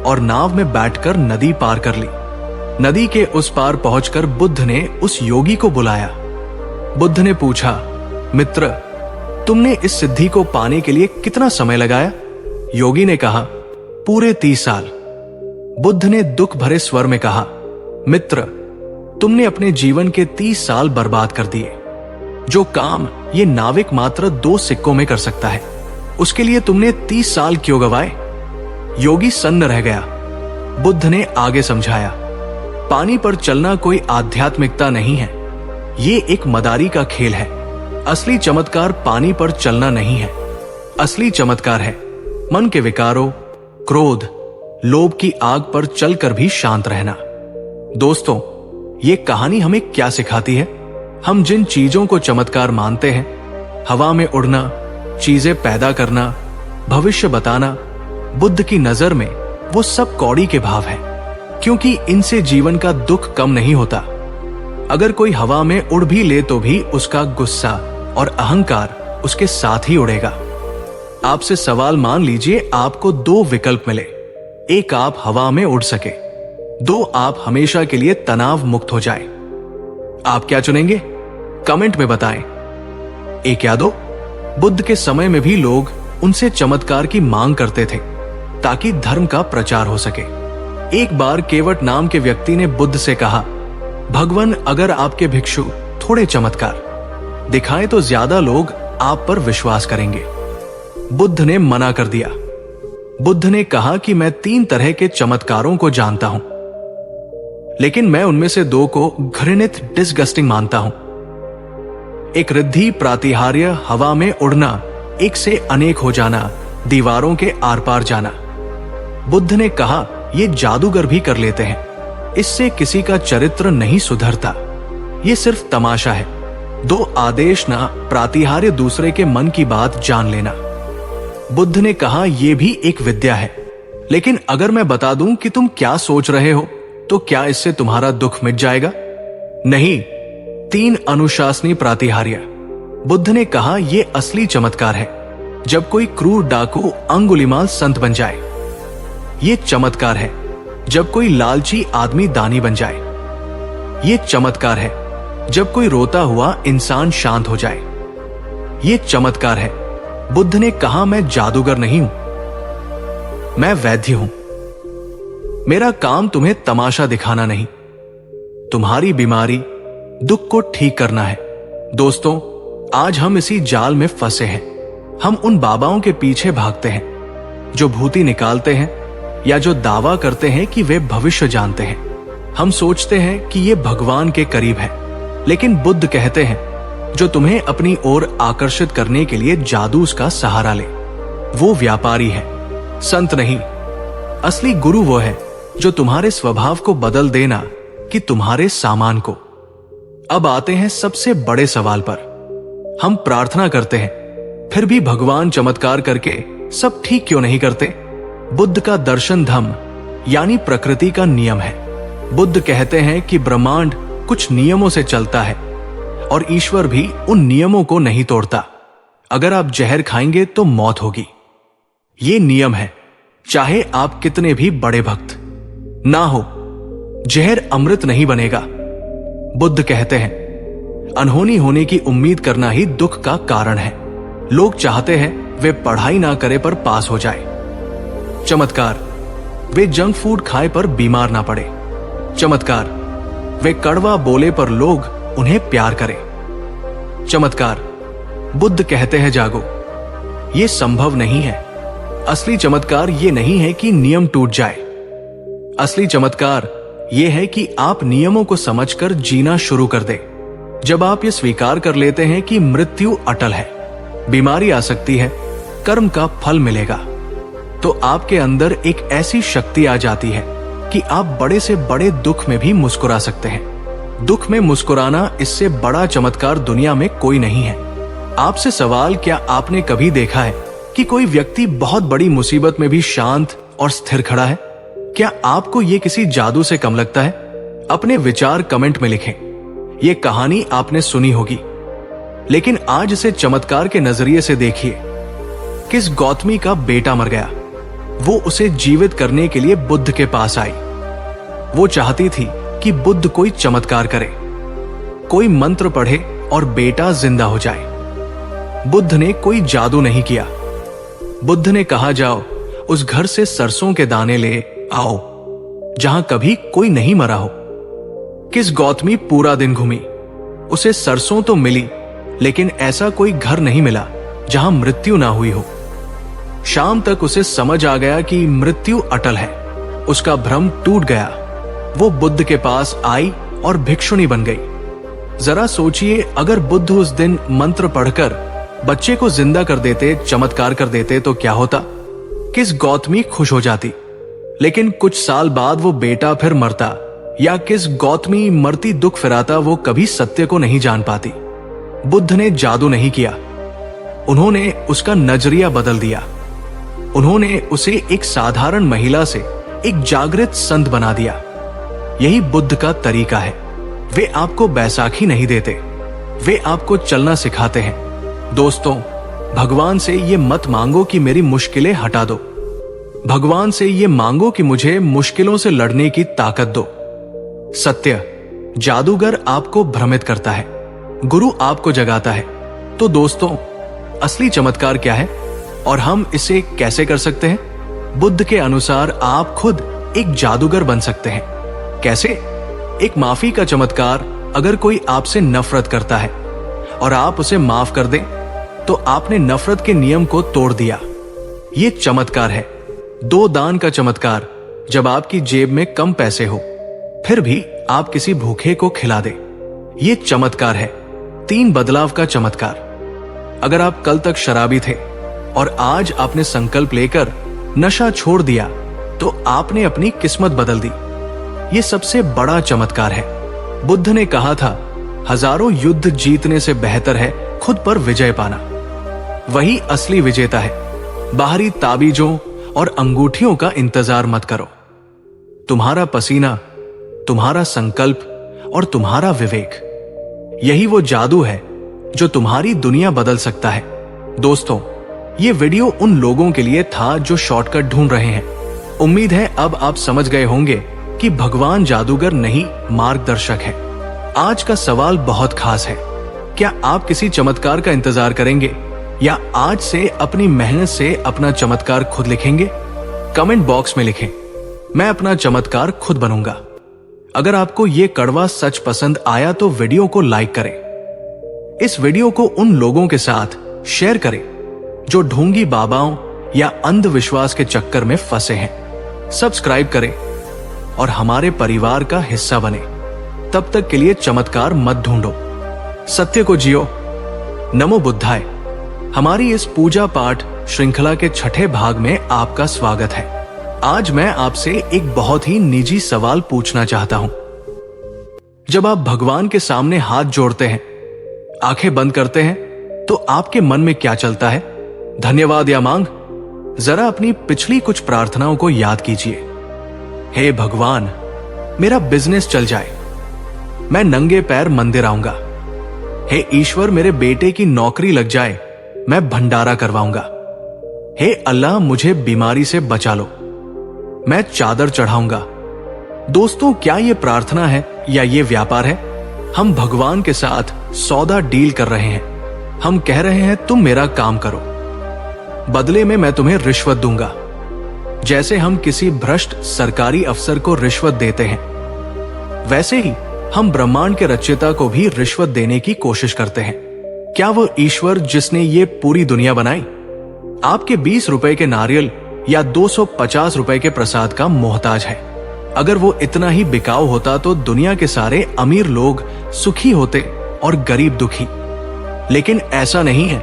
और नाव में बैठकर नदी पार कर ली। नदी के उस पार पहुंचकर बुद्ध ने उस योगी को बुलाया। बुद्ध ने पूछा, मित्र, तुमने इस सिद्धि को पाने के लिए कितना समय लगाया? योगी ने कहा, पूरे 30 साल। बुद्ध ने दुख भरे स्वर में कहा, मित्र, तुमने अपने जीवन के 30 साल बर्बाद कर दिए। जो काम ये नाविक मात्र 2 सिक्कों में कर सकता है, उसके लिए तुमने 30 साल क्यों गवाए? योगी सन्न रह गया। बुद्ध ने आगे समझाया, पानी पर चलना कोई आध्यात्मिकता नहीं है, ये एक मदारी का खेल है। असली चमत्कार पानी पर चलना नहीं है। असली चमत्कार है मन के विकारों, क्रोध, लोभ की आग पर चलकर भी शांत रहना। दोस्तों, ये कहानी हमें क्या सिखाती है? हम जिन चीजों को चमत्कार मानते हैं, हवा में उड़ना, चीजें पैदा करना, भविष्य बताना, बुद्ध की नजर में वो सब कौड़ी के भाव है, क्योंकि इनसे जीवन का दुख कम नहीं होता। अगर कोई हवा में उड़ भी ले तो भी उसका गुस्सा और अहंकार उसके साथ ही उड़ेगा। आपसे सवाल, मान लीजिए आपको 2 विकल्प मिले, एक आप हवा में उड़ सके, 2 आप हमेशा के लिए तनाव मुक्त हो जाए। आप क्या चुनेंगे? कमेंट में बताएं। 1 या 2? बुद्ध के समय में भी लोग उनसे चमत्कार की मांग करते थे ताकि धर्म का प्रचार हो सके। एक बार केवट नाम के व्यक्ति ने बुद्ध से कहा, भगवान, अगर आपके भिक्षु थोड़े चमत्कार दिखाएं तो ज्यादा लोग आप पर विश्वास करेंगे। बुद्ध ने मना कर दिया। बुद्ध ने कहा कि मैं 3 तरह के चमत्कारों को जानता हूं, लेकिन मैं उनमें से 2 को घृणित, डिसगस्टिंग मानता हूं। एक रिद्धि प्रातिहार्य, हवा में उड़ना, एक से अनेक हो जाना, दीवारों के आर पार जाना। बुद्ध ने कहा, ये जादूगर भी कर लेते हैं, इससे किसी का चरित्र नहीं सुधरता, ये सिर्फ तमाशा है। 2 आदेश ना, प्रातिहार्य, दूसरे के मन की बात जान लेना। बुद्ध ने कहा, यह भी एक विद्या है, लेकिन अगर मैं बता दूं कि तुम क्या सोच रहे हो, तो क्या इससे तुम्हारा दुख मिट जाएगा? नहीं। 3 अनुशासनी प्रातिहार्य। बुद्ध ने कहा, यह असली चमत्कार है, जब कोई क्रूर डाकू अंगुलिमाल संत बन जाए। ये चमत्कार है जब कोई लालची आदमी दानी बन जाए। ये चमत्कार है जब कोई रोता हुआ इंसान शांत हो जाए। ये चमत्कार है। बुद्ध ने कहा, मैं जादूगर नहीं हूं, मैं वैद्य हूं। मेरा काम तुम्हें तमाशा दिखाना नहीं, तुम्हारी बीमारी, दुख को ठीक करना है। दोस्तों, आज हम इसी जाल में फंसे हैं। हम उन बाबाओं के पीछे भागते हैं जो भूती निकालते हैं या जो दावा करते हैं कि वे भविष्य जानते हैं। हम सोचते हैं कि ये भगवान के करीब है, लेकिन बुद्ध कहते हैं, जो तुम्हें अपनी ओर आकर्षित करने के लिए जादू का सहारा ले, वो व्यापारी है, संत नहीं। असली गुरु वो है जो तुम्हारे स्वभाव को बदल देना कि तुम्हारे सामान को। अब आते हैं सबसे बड़े सवाल पर। हम प्रार्थना करते हैं, फिर भी भगवान चमत्कार करके सब ठीक क्यों नहीं करते? बुद्ध का दर्शन धम्म यानी प्रकृति का नियम है। बुद्ध कहते हैं कि ब्रह्मांड कुछ नियमों से चलता है और ईश्वर भी उन नियमों को नहीं तोड़ता। अगर आप जहर खाएंगे तो मौत होगी, ये नियम है, चाहे आप कितने भी बड़े भक्त ना हो। जहर अमृत नहीं बनेगा। बुद्ध कहते हैं, अनहोनी होने की उम्मीद करना ही दुख का कारण है। लोग चाहते हैं वे पढ़ाई ना करे पर पास हो जाए। चमत्कार, वे जंक फूड खाए पर बीमार ना पड़े। चमत्कार, वे कड़वा बोले पर लोग उन्हें प्यार करें। चमत्कार, बुद्ध कहते हैं जागो। ये संभव नहीं है। असली चमत्कार ये नहीं है कि नियम टूट जाए। असली चमत्कार ये है कि आप नियमों को समझकर जीना शुरू कर दें। जब आप ये स्वीकार कर लेते हैं कि मृत्यु अटल है, बीमारी आ सकती है, कर्म का फल मिलेगा, तो आपके अंदर एक ऐसी शक्ति आ जाती है कि आप बड़े से बड़े दुख में भी मुस्कुरा सकते हैं। दुख में मुस्कुराना, इससे बड़ा चमत्कार दुनिया में कोई नहीं है। आपसे सवाल, क्या आपने कभी देखा है कि कोई व्यक्ति बहुत बड़ी मुसीबत में भी शांत और स्थिर खड़ा है? क्या आपको यह किसी जादू से कम लगता है? अपने विचार कमेंट में लिखें। यह कहानी आपने सुनी होगी, लेकिन आज इसे चमत्कार के नजरिए से देखिए। किस गौतमी का बेटा मर गया, वो उसे जीवित करने के लिए बुद्ध के पास आई। वो चाहती थी कि बुद्ध कोई चमत्कार करे, कोई मंत्र पढ़े और बेटा जिंदा हो जाए। बुद्ध ने कोई जादू नहीं किया। बुद्ध ने कहा, जाओ उस घर से सरसों के दाने ले आओ जहां कभी कोई नहीं मरा हो। किस गौतमी पूरा दिन घूमी, उसे सरसों तो मिली लेकिन ऐसा कोई घर नहीं मिला जहां मृत्यु ना हुई हो। शाम तक उसे समझ आ गया कि मृत्यु अटल है। उसका भ्रम टूट गया। वो बुद्ध के पास आई और भिक्षुणी बन गई। जरा सोचिए, अगर बुद्ध उस दिन मंत्र पढ़कर बच्चे को जिंदा कर देते, चमत्कार कर देते तो क्या होता? किस गौतमी खुश हो जाती। लेकिन कुछ साल बाद वो बेटा फिर मरता, या किस गौतमी मरती दुख फिराता, वो कभी सत्य को नहीं जान पाती। बुद्ध ने जादू नहीं किया, उन्होंने उसका नजरिया बदल दिया। उन्होंने उसे एक साधारण महिला से एक जागृत संत बना दिया। यही बुद्ध का तरीका है। वे आपको बैसाखी नहीं देते, वे आपको चलना सिखाते हैं। दोस्तों, भगवान से ये मत मांगो कि मेरी मुश्किलें हटा दो। भगवान से ये मांगो कि मुझे मुश्किलों से लड़ने की ताकत दो। सत्य, जादूगर आपको भ्रमित करता है, गुरु आपको जगाता है। तो दोस्तों, असली चमत्कार क्या है और हम इसे कैसे कर सकते हैं? बुद्ध के अनुसार आप खुद एक जादूगर बन सकते हैं। कैसे? एक माफी का चमत्कार। अगर कोई आपसे नफरत करता है और आप उसे माफ कर दें तो आपने नफरत के नियम को तोड़ दिया। यह चमत्कार है। 2 दान का चमत्कार। जब आपकी जेब में कम पैसे हो फिर भी आप किसी भूखे को खिला दें, यह चमत्कार है। 3 बदलाव का चमत्कार। अगर आप कल तक शराबी थे और आज आपने संकल्प लेकर नशा छोड़ दिया तो आपने अपनी किस्मत बदल दी। यह सबसे बड़ा चमत्कार है। बुद्ध ने कहा था, हजारों युद्ध जीतने से बेहतर है खुद पर विजय पाना। वही असली विजेता है। बाहरी ताबीजों और अंगूठियों का इंतजार मत करो। तुम्हारा पसीना, तुम्हारा संकल्प और तुम्हारा विवेक, यही वो जादू है जो तुम्हारी दुनिया बदल सकता है। दोस्तों, ये वीडियो उन लोगों के लिए था जो शॉर्टकट ढूंढ रहे हैं। उम्मीद है अब आप समझ गए होंगे कि भगवान जादूगर नहीं, मार्गदर्शक है। आज का सवाल बहुत खास है। क्या आप किसी चमत्कार का इंतजार करेंगे या आज से अपनी मेहनत से अपना चमत्कार खुद लिखेंगे? कमेंट बॉक्स में लिखें, मैं अपना चमत्कार खुद बनूंगा। अगर आपको ये कड़वा सच पसंद आया तो वीडियो को लाइक करें। इस वीडियो को उन लोगों के साथ शेयर करें जो ढोंगी बाबाओं या अंधविश्वास के चक्कर में फंसे हैं। सब्सक्राइब करें और हमारे परिवार का हिस्सा बने। तब तक के लिए चमत्कार मत ढूंढो, सत्य को जियो। नमो बुद्धाय। हमारी इस पूजा पाठ श्रृंखला के 6ठे भाग में आपका स्वागत है। आज मैं आपसे एक बहुत ही निजी सवाल पूछना चाहता हूं। जब आप भगवान के सामने हाथ जोड़ते हैं, आंखें बंद करते हैं, तो आपके मन में क्या चलता है? धन्यवाद या मांग? जरा अपनी पिछली कुछ प्रार्थनाओं को याद कीजिए। हे भगवान, मेरा बिजनेस चल जाए, मैं नंगे पैर मंदिर आऊंगा। हे ईश्वर, मेरे बेटे की नौकरी लग जाए, मैं भंडारा करवाऊंगा। हे अल्लाह, मुझे बीमारी से बचा लो, मैं चादर चढ़ाऊंगा। दोस्तों, क्या ये प्रार्थना है या ये व्यापार है? हम भगवान के साथ सौदा डील कर रहे हैं। हम कह रहे हैं, तुम मेरा काम करो, बदले में मैं तुम्हें रिश्वत दूंगा। जैसे हम किसी भ्रष्ट सरकारी अफसर को रिश्वत देते हैं, वैसे ही हम ब्रह्मांड के रचयिता को भी रिश्वत देने की कोशिश करते हैं। क्या वो ईश्वर जिसने ये पूरी दुनिया बनाई आपके 20 रुपए के नारियल या 250 रुपए के प्रसाद का मोहताज है? अगर वो इतना ही बिकाऊ होता तो दुनिया के सारे अमीर लोग सुखी होते और गरीब दुखी। लेकिन ऐसा नहीं है।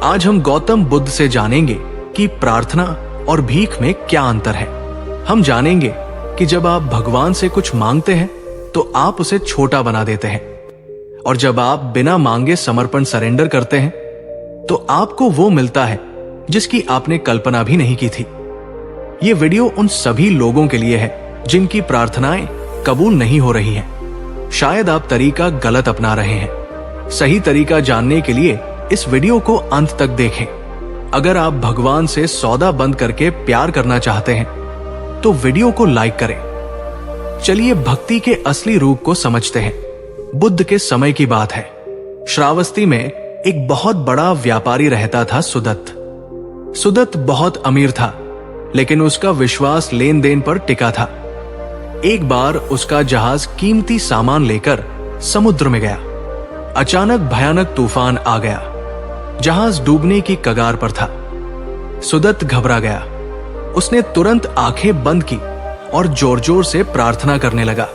आज हम गौतम बुद्ध से जानेंगे कि प्रार्थना और भीख में क्या अंतर है। हम जानेंगे कि जब आप भगवान से कुछ मांगते हैं तो आप उसे छोटा बना देते हैं, और जब आप बिना मांगे समर्पण सरेंडर करते हैं तो आपको वो मिलता है जिसकी आपने कल्पना भी नहीं की थी। ये वीडियो उन सभी लोगों के लिए है जिनकी प्रार्थनाएं कबूल नहीं हो रही हैं। शायद आप तरीका गलत अपना रहे हैं। सही तरीका जानने के लिए इस वीडियो को अंत तक देखें। अगर आप भगवान से सौदा बंद करके प्यार करना चाहते हैं तो वीडियो को लाइक करें। चलिए भक्ति के असली रूप को समझते हैं। बुद्ध के समय की बात है। श्रावस्ती में एक बहुत बड़ा व्यापारी रहता था, सुदत्त। सुदत्त बहुत अमीर था, लेकिन उसका विश्वास लेन देन पर टिका था। एक बार उसका जहाज कीमती सामान लेकर समुद्र में गया। अचानक भयानक तूफान आ गया। जहाज डूबने की कगार पर था। सुदत्त घबरा गया। उसने तुरंत आंखें बंद की और जोर जोर से प्रार्थना करने लगा,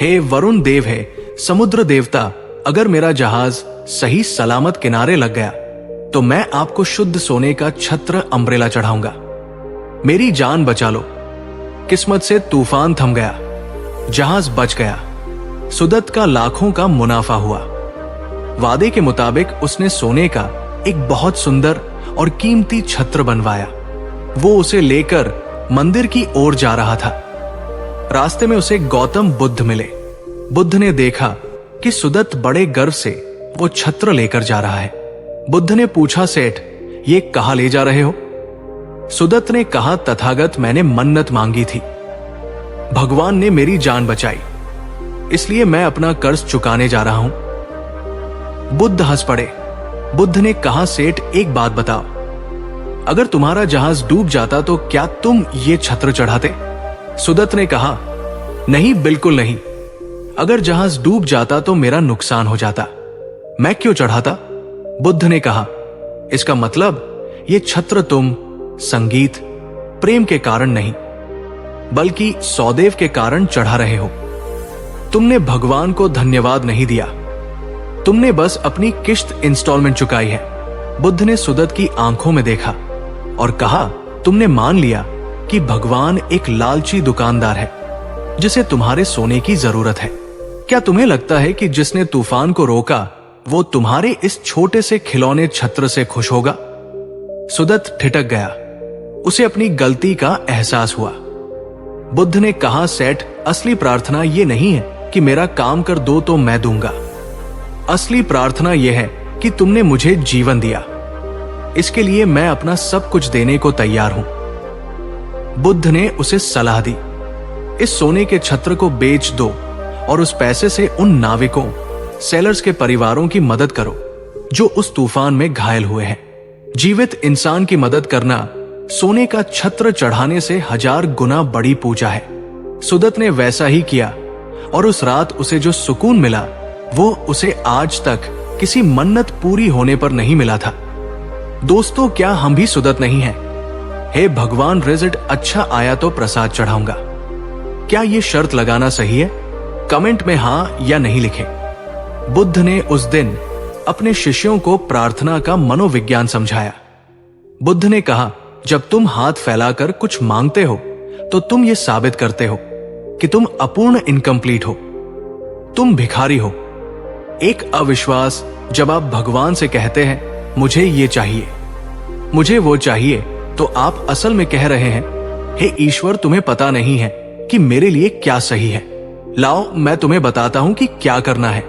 हे वरुण देव, है समुद्र देवता, अगर मेरा जहाज सही सलामत किनारे लग गया तो मैं आपको शुद्ध सोने का छत्र अम्ब्रेला चढ़ाऊंगा। मेरी जान बचा लो। किस्मत से तूफान थम गया। जहाज बच गया। सुदत्त का लाखों का मुनाफा हुआ। वादे के मुताबिक उसने सोने का एक बहुत सुंदर और कीमती छत्र बनवाया। वो उसे लेकर मंदिर की ओर जा रहा था। रास्ते में उसे गौतम बुद्ध मिले। बुद्ध ने देखा कि सुदत्त बड़े गर्व से वो छत्र लेकर जा रहा है। बुद्ध ने पूछा, सेठ, ये कहां ले जा रहे हो? सुदत्त ने कहा, तथागत, मैंने मन्नत मांगी थी। भगवान ने मेरी जान बचाई, इसलिए मैं अपना कर्ज चुकाने जा रहा हूं। बुद्ध हंस पड़े। बुद्ध ने कहा, सेठ, एक बात बताओ, अगर तुम्हारा जहाज डूब जाता तो क्या तुम ये छत्र चढ़ाते? सुदत्त ने कहा, नहीं, बिल्कुल नहीं। अगर जहाज डूब जाता तो मेरा नुकसान हो जाता, मैं क्यों चढ़ाता? बुद्ध ने कहा, इसका मतलब ये छत्र तुम संगीत, प्रेम के कारण नहीं, बल्कि सौदेव के कारण चढ़ा रहे हो। तुमने भगवान को धन्यवाद नहीं दिया, तुमने बस अपनी किश्त इंस्टॉलमेंट चुकाई है। बुद्ध ने सुदत्त की आंखों में देखा और कहा, तुमने मान लिया कि भगवान एक लालची दुकानदार है जिसे तुम्हारे सोने की जरूरत है। क्या तुम्हें लगता है कि जिसने तूफान को रोका वो तुम्हारे इस छोटे से खिलौने छत्र से खुश होगा? सुदत्त ठिठक गया। उसे अपनी गलती का एहसास हुआ। बुद्ध ने कहा, सेठ, असली प्रार्थना ये नहीं है कि मेरा काम कर दो तो मैं दूंगा। असली प्रार्थना यह है कि तुमने मुझे जीवन दिया, इसके लिए मैं अपना सब कुछ देने को तैयार हूं। बुद्ध ने उसे सलाह दी, इस सोने के छत्र को बेच दो और उस पैसे से उन नाविकों, सेलर्स के परिवारों की मदद करो जो उस तूफान में घायल हुए हैं। जीवित इंसान की मदद करना सोने का छत्र चढ़ाने से 1000 गुना बड़ी पूजा है। सुदत्त ने वैसा ही किया और उस रात उसे जो सुकून मिला वो उसे आज तक किसी मन्नत पूरी होने पर नहीं मिला था। दोस्तों, क्या हम भी सुदत्त नहीं हैं? हे भगवान, रिजल्ट अच्छा आया तो प्रसाद चढ़ाऊंगा। क्या ये शर्त लगाना सही है? कमेंट में हां या नहीं लिखें। बुद्ध ने उस दिन अपने शिष्यों को प्रार्थना का मनोविज्ञान समझाया। बुद्ध ने कहा, जब तुम हाथ फैलाकर कुछ मांगते हो तो तुम ये साबित करते हो कि तुम अपूर्ण, इनकम्प्लीट हो, तुम भिखारी हो। एक अविश्वास जब आप भगवान से कहते हैं मुझे ये चाहिए, मुझे वो चाहिए, तो आप असल में कह रहे हैं, हे ईश्वर, तुम्हें पता नहीं है कि मेरे लिए क्या सही है। लाओ, मैं तुम्हें बताता हूं कि क्या करना है।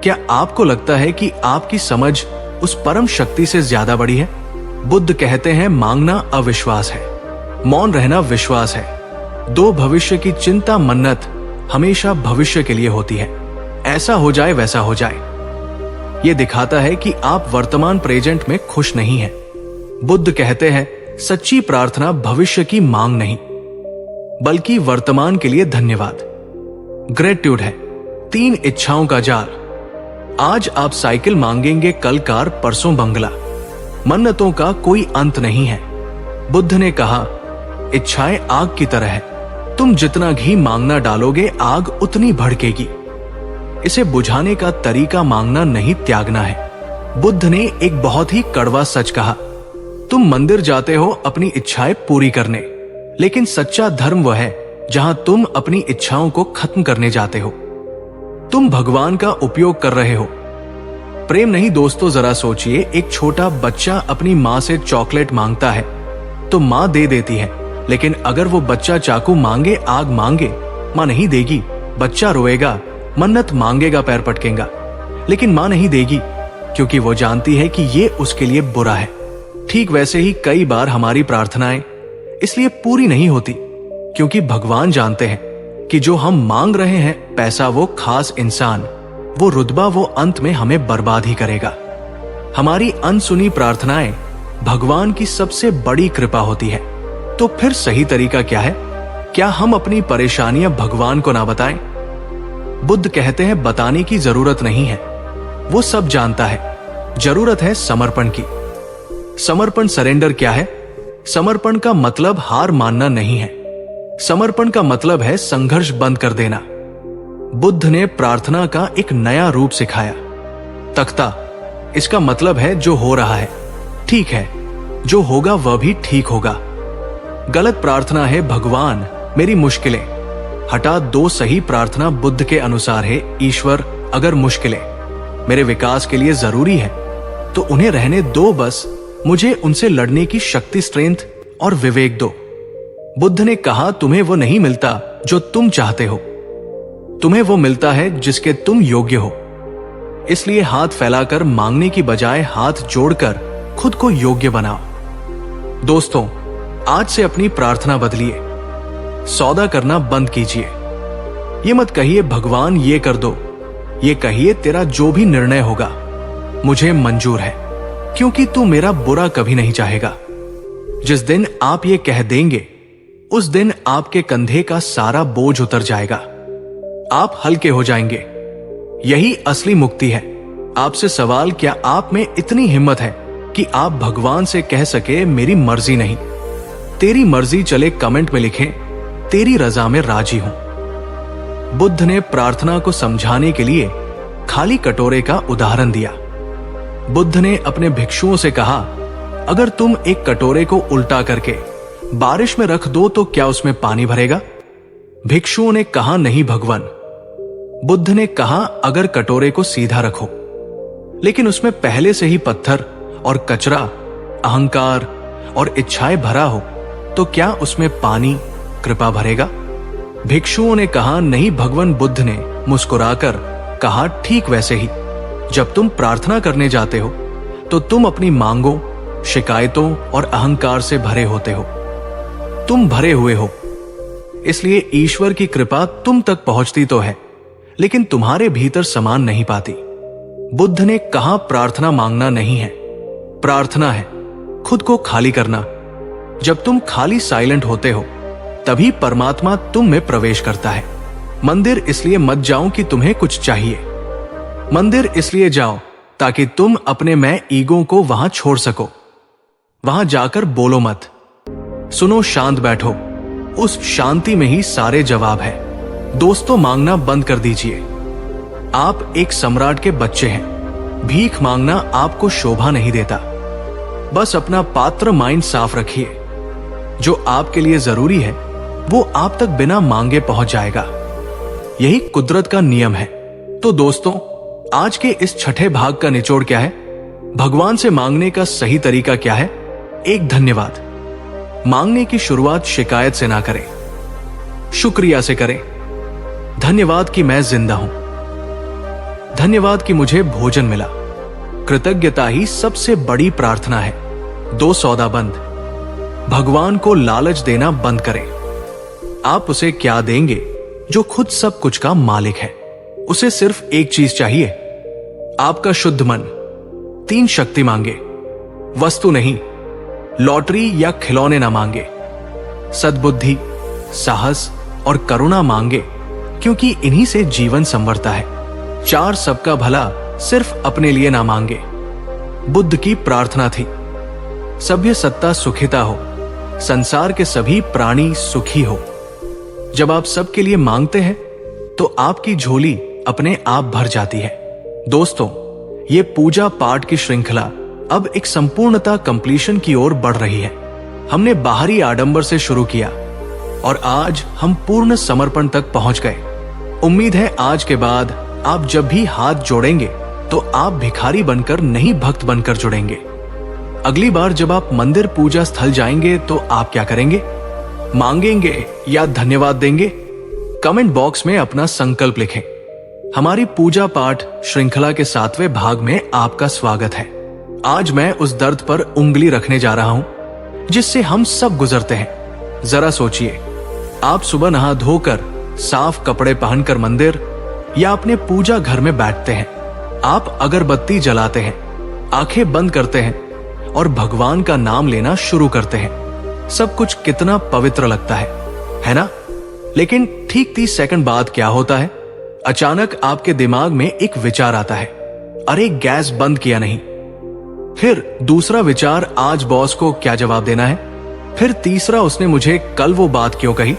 क्या आपको लगता है कि आपकी समझ उस परम शक्ति से ज्यादा बड़ी है? बुद्ध कहते हैं, मांगना अविश्वास है, मौन रहना विश्वास है। दो भविष्य की चिंता, मन्नत हमेशा भविष्य के लिए होती है। ऐसा हो जाए वैसा हो जाए। यह दिखाता है कि आप वर्तमान प्रेजेंट में खुश नहीं हैं। बुद्ध कहते हैं, सच्ची प्रार्थना भविष्य की मांग नहीं, बल्कि वर्तमान के लिए धन्यवाद, ग्रेटिट्यूड है। 3 इच्छाओं का जाल। आज आप साइकिल मांगेंगे, कल कार, परसों बंगला। मन्नतों का कोई अंत नहीं है। बुद्ध ने कहा, इच्छाएं आग की तरह है, तुम जितना घी मांगना डालोगे आग उतनी भड़केगी। इसे बुझाने का तरीका मांगना नहीं, त्यागना है। बुद्ध ने एक बहुत ही कड़वा सच कहा, तुम मंदिर जाते हो अपनी इच्छाएं पूरी करने, लेकिन सच्चा धर्म वह है जहां तुम अपनी इच्छाओं को खत्म करने जाते हो। तुम भगवान का उपयोग कर रहे हो, प्रेम नहीं। दोस्तों, जरा सोचिए, एक छोटा बच्चा अपनी माँ से चॉकलेट मांगता है तो माँ दे देती है, लेकिन अगर वो बच्चा चाकू मांगे, आग मांगे, माँ नहीं देगी। बच्चा रोएगा, मन्नत मांगेगा, पैर पटकेगा, लेकिन माँ नहीं देगी क्योंकि वो जानती है कि ये उसके लिए बुरा है। ठीक वैसे ही कई बार हमारी प्रार्थनाएं इसलिए पूरी नहीं होती क्योंकि भगवान जानते हैं कि जो हम मांग रहे हैं, पैसा, वो खास इंसान, वो रुतबा, वो अंत में हमें बर्बाद ही करेगा। हमारी अनसुनी प्रार्थनाएं भगवान की सबसे बड़ी कृपा होती है। तो फिर सही तरीका क्या है? क्या हम अपनी परेशानियां भगवान को ना बताएं? बुद्ध कहते हैं बताने की जरूरत नहीं है, वो सब जानता है। जरूरत है समर्पण की। समर्पण सरेंडर क्या है? समर्पण का मतलब हार मानना नहीं है। समर्पण का मतलब है संघर्ष बंद कर देना। बुद्ध ने प्रार्थना का एक नया रूप सिखाया। तख्ता, इसका मतलब है जो हो रहा है ठीक है, जो होगा वह भी ठीक होगा। गलत प्रार्थना है भगवान मेरी मुश्किलें हटा दो। सही प्रार्थना बुद्ध के अनुसार है ईश्वर अगर मुश्किलें मेरे विकास के लिए जरूरी है तो उन्हें रहने दो, बस मुझे उनसे लड़ने की शक्ति, स्ट्रेंथ और विवेक दो। बुद्ध ने कहा तुम्हें वो नहीं मिलता जो तुम चाहते हो, तुम्हें वो मिलता है जिसके तुम योग्य हो। इसलिए हाथ फैलाकर मांगने की बजाय हाथ जोड़कर खुद को योग्य बनाओ। दोस्तों, आज से अपनी प्रार्थना बदलिए। सौदा करना बंद कीजिए। ये मत कहिए भगवान ये कर दो, ये कहिए तेरा जो भी निर्णय होगा मुझे मंजूर है, क्योंकि तू मेरा बुरा कभी नहीं चाहेगा। जिस दिन आप ये कह देंगे उस दिन आपके कंधे का सारा बोझ उतर जाएगा, आप हल्के हो जाएंगे। यही असली मुक्ति है। आपसे सवाल, क्या आप में इतनी हिम्मत है कि आप भगवान से कह सके मेरी मर्जी नहीं, तेरी मर्जी चले? कमेंट में लिखें तेरी रजा में राजी हूं। बुद्ध ने प्रार्थना को समझाने के लिए खाली कटोरे का उदाहरण दिया। बुद्ध ने अपने भिक्षुओं से कहा, अगर तुम एक कटोरे को उल्टा करके बारिश में रख दो तो क्या उसमें पानी भरेगा? भिक्षुओं ने कहा, नहीं भगवान। बुद्ध ने कहा, अगर कटोरे को सीधा रखो लेकिन उसमें पहले से ही पत्थर और कचरा, अहंकार और इच्छाएं भरा हो तो क्या उसमें पानी, कृपा भरेगा? भिक्षुओं ने कहा, नहीं भगवान। बुद्ध ने मुस्कुराकर कहा, ठीक वैसे ही जब तुम प्रार्थना करने जाते हो तो तुम अपनी मांगों, शिकायतों और अहंकार से भरे होते हो। तुम भरे हुए हो, इसलिए ईश्वर की कृपा तुम तक पहुंचती तो है लेकिन तुम्हारे भीतर समान नहीं पाती। बुद्ध ने कहा, प्रार्थना मांगना नहीं है, प्रार्थना है खुद को खाली करना। जब तुम खाली साइलेंट होते हो तभी परमात्मा तुम में प्रवेश करता है। मंदिर इसलिए मत जाओ कि तुम्हें कुछ चाहिए, मंदिर इसलिए जाओ ताकि तुम अपने मैं ईगो को वहां छोड़ सको। वहां जाकर बोलो मत, सुनो, शांत बैठो, उस शांति में ही सारे जवाब है। दोस्तों, मांगना बंद कर दीजिए। आप एक सम्राट के बच्चे हैं। भीख मांगना आपको शोभा नहीं देता। बस अपना पात्र माइंड साफ रखिए। जो आपके लिए जरूरी है वो आप तक बिना मांगे पहुंच जाएगा। यही कुदरत का नियम है। तो दोस्तों, आज के इस छठे भाग का निचोड़ क्या है? भगवान से मांगने का सही तरीका क्या है? एक, धन्यवाद। मांगने की शुरुआत शिकायत से ना करें, शुक्रिया से करें। धन्यवाद कि मैं जिंदा हूं, धन्यवाद कि मुझे भोजन मिला। कृतज्ञता ही सबसे बड़ी प्रार्थना है। दो, सौदा बंद। भगवान को लालच देना बंद करें। आप उसे क्या देंगे जो खुद सब कुछ का मालिक है? उसे सिर्फ एक चीज चाहिए, आपका शुद्ध मन। 3 शक्ति मांगे, वस्तु नहीं, लॉटरी या खिलौने ना मांगे। सद्बुद्धि, साहस और करुणा मांगे, क्योंकि इन्हीं से जीवन संवरता है। 4, सबका भला, सिर्फ अपने लिए ना मांगे। बुद्ध की प्रार्थना थी, सभ्य सत्ता सुखिता हो, संसार के सभी प्राणी सुखी हो। जब आप सबके लिए मांगते हैं तो आपकी झोली अपने आप भर जाती है। दोस्तों, ये पूजा पाठ की श्रृंखला अब एक संपूर्णता, कंप्लीशन की ओर बढ़ रही है। हमने बाहरी आडंबर से शुरू किया और आज हम पूर्ण समर्पण तक पहुंच गए। उम्मीद है आज के बाद आप जब भी हाथ जोड़ेंगे तो आप भिखारी बनकर नहीं, भक्त बनकर जुड़ेंगे। अगली बार जब आप मंदिर, पूजा स्थल जाएंगे तो आप क्या करेंगे? मांगेंगे या धन्यवाद देंगे? कमेंट बॉक्स में अपना संकल्प लिखें। हमारी पूजा पाठ श्रृंखला के 7वें भाग में आपका स्वागत है। आज मैं उस दर्द पर उंगली रखने जा रहा हूं जिससे हम सब गुजरते हैं। जरा सोचिए, आप सुबह नहा धोकर साफ कपड़े पहनकर मंदिर या अपने पूजा घर में बैठते हैं। आप अगरबत्ती जलाते हैं, आंखें बंद करते हैं और भगवान का नाम लेना शुरू करते हैं। सब कुछ कितना पवित्र लगता है ना? लेकिन ठीक 30 सेकंड बाद क्या होता है? अचानक आपके दिमाग में एक विचार आता है, अरे गैस बंद किया नहीं। फिर दूसरा विचार, आज बॉस को क्या जवाब देना है। फिर तीसरा, उसने मुझे कल वो बात क्यों कही।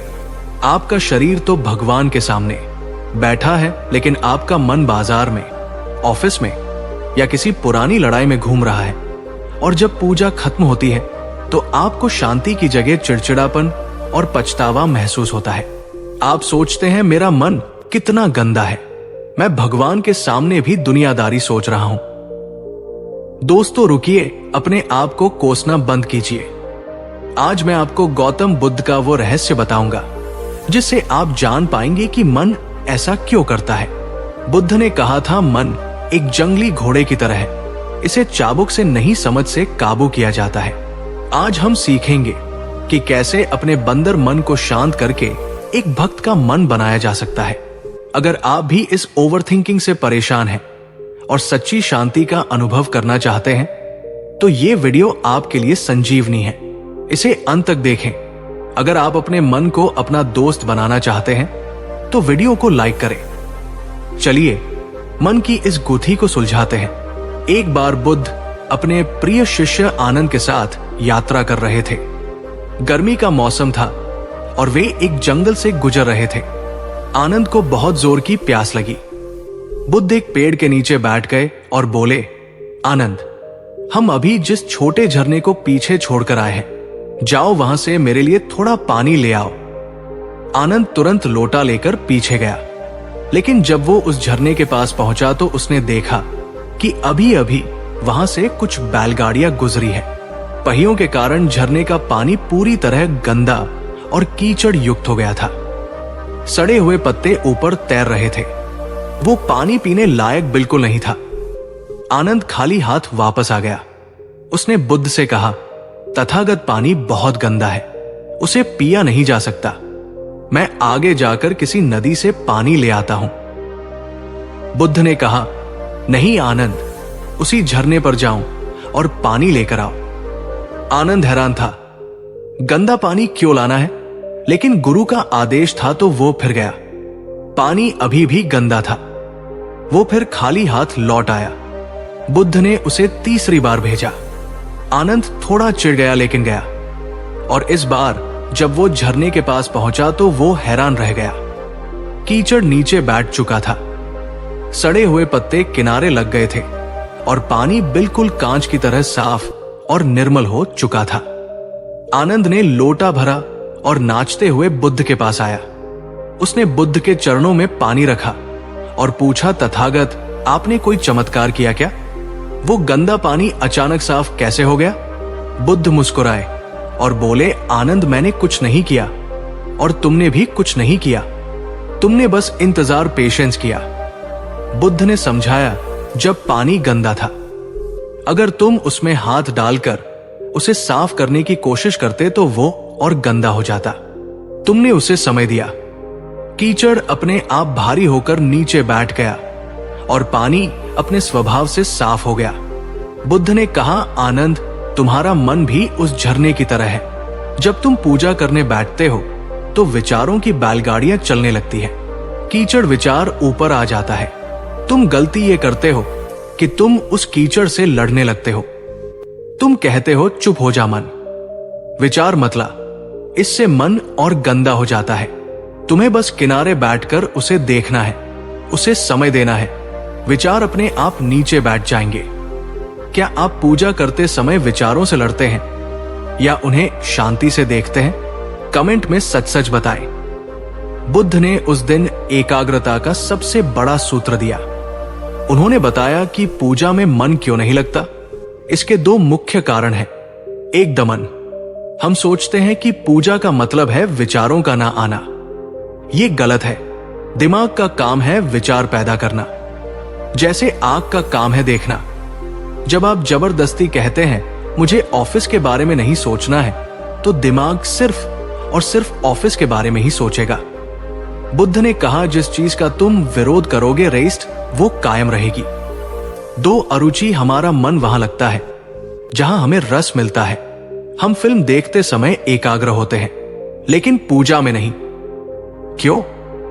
आपका शरीर तो भगवान के सामने बैठा है, लेकिन आपका मन बाजार में, ऑफिस में या किसी पुरानी लड़ाई में घूम रहा है। और जब पूजा खत्म होती है तो आपको शांति की जगह चिड़चिड़ापन और पछतावा महसूस होता है। आप सोचते हैं, मेरा मन कितना गंदा है, मैं भगवान के सामने भी दुनियादारी सोच रहा हूं। दोस्तों रुकिए, अपने आप को कोसना बंद कीजिए। आज मैं आपको गौतम बुद्ध का वो रहस्य बताऊंगा जिससे आप जान पाएंगे कि मन ऐसा क्यों करता है। बुद्ध ने कहा था, मन एक जंगली घोड़े की तरह है, इसे चाबुक से नहीं समझ से काबू किया जाता है। आज हम सीखेंगे कि कैसे अपने बंदर मन को शांत करके एक भक्त का मन बनाया जा सकता है। अगर आप भी इस ओवरथिंकिंग से परेशान हैं और सच्ची शांति का अनुभव करना चाहते हैं तो ये वीडियो आपके लिए संजीवनी है, इसे अंत तक देखें। अगर आप अपने मन को अपना दोस्त बनाना चाहते हैं तो वीडियो को लाइक करें। चलिए मन की इस गुत्थी को सुलझाते हैं। एक बार बुद्ध अपने प्रिय शिष्य आनंद के साथ यात्रा कर रहे थे। गर्मी का मौसम था और वे एक जंगल से गुजर रहे थे। आनंद को बहुत जोर की प्यास लगी। बुद्ध एक पेड़ के नीचे बैठ गए और बोले, आनंद, हम अभी जिस छोटे झरने को पीछे छोड़कर आए हैं, जाओ वहां से मेरे लिए थोड़ा पानी ले आओ। आनंद तुरंत लोटा लेकर पीछे गया, लेकिन जब वो उस झरने के पास पहुंचा तो उसने देखा कि अभी अभी वहां से कुछ बैलगाड़ियां गुजरी है। पहियों के कारण झरने का पानी पूरी तरह गंदा और कीचड़ युक्त हो गया था। सड़े हुए पत्ते ऊपर तैर रहे थे। वो पानी पीने लायक बिल्कुल नहीं था। आनंद खाली हाथ वापस आ गया। उसने बुद्ध से कहा, तथागत पानी बहुत गंदा है, उसे पिया नहीं जा सकता। मैं आगे जाकर किसी नदी से पानी ले आता हूं। बुद्ध ने कहा, नहीं आनंद, उसी झरने पर जाऊं और पानी लेकर आओ। आनंद हैरान था, गंदा पानी क्यों लाना है? लेकिन गुरु का आदेश था तो वो फिर गया। पानी अभी भी गंदा था। वो फिर खाली हाथ लौट आया। बुद्ध ने उसे तीसरी बार भेजा। आनंद थोड़ा चिढ़ गया लेकिन गया। और इस बार जब वो झरने के पास पहुंचा तो वो हैरान रह गया। कीचड़ नीचे बैठ चुका था, सड़े हुए पत्ते किनारे लग गए थे और पानी बिल्कुल कांच की तरह साफ और निर्मल हो चुका था। आनंद ने लोटा भरा और नाचते हुए बुद्ध के पास आया। उसने बुद्ध के चरणों में पानी रखा और पूछा, तथागत, आपने कोई चमत्कार किया क्या? वो गंदा पानी अचानक साफ कैसे हो गया? बुद्ध मुस्कुराए और बोले, आनंद, मैंने कुछ नहीं किया और तुमने भी कुछ नहीं किया। तुमने बस इंतजार, पेशेंस किया। बुद्ध ने समझाया, जब पानी गंदा था, अगर तुम उसमें हाथ डालकर उसे साफ करने की कोशिश करते तो वो और गंदा हो जाता। तुमने उसे समय दिया। कीचड़ अपने आप भारी होकर नीचे बैठ गया और पानी अपने स्वभाव से साफ हो गया। बुद्ध ने कहा, आनंद, तुम्हारा मन भी उस झरने की तरह है। जब तुम पूजा करने बैठते हो तो विचारों की बैलगाड़ियां चलने लगती है। कीचड़ विचार ऊपर आ जाता है। तुम गलती ये करते हो कि तुम उस कीचड़ से लड़ने लगते हो। तुम कहते हो, चुप हो जा मन, विचार मतला। इससे मन और गंदा हो जाता है। तुम्हें बस किनारे बैठकर उसे देखना है, उसे समय देना है। विचार अपने आप नीचे बैठ जाएंगे। क्या आप पूजा करते समय विचारों से लड़ते हैं या उन्हें शांति से देखते हैं? कमेंट में सच सच बताएं। बुद्ध ने उस दिन एकाग्रता का सबसे बड़ा सूत्र दिया। उन्होंने बताया कि पूजा में मन क्यों नहीं लगता। इसके दो मुख्य कारण हैं। एक, दमन। हम सोचते हैं कि पूजा का मतलब है विचारों का ना आना। ये गलत है। दिमाग का काम है विचार पैदा करना, जैसे आंख का काम है देखना। जब आप जबरदस्ती कहते हैं, मुझे ऑफिस के बारे में नहीं सोचना है, तो दिमाग सिर्फ और सिर्फ ऑफिस के बारे में ही सोचेगा। बुद्ध ने कहा, जिस चीज का तुम विरोध करोगे रेस्ट, वो कायम रहेगी। दो, अरुचि। हमारा मन वहां लगता है जहां हमें रस मिलता है। हम फिल्म देखते समय एकाग्र होते हैं, लेकिन पूजा में नहीं। क्यों?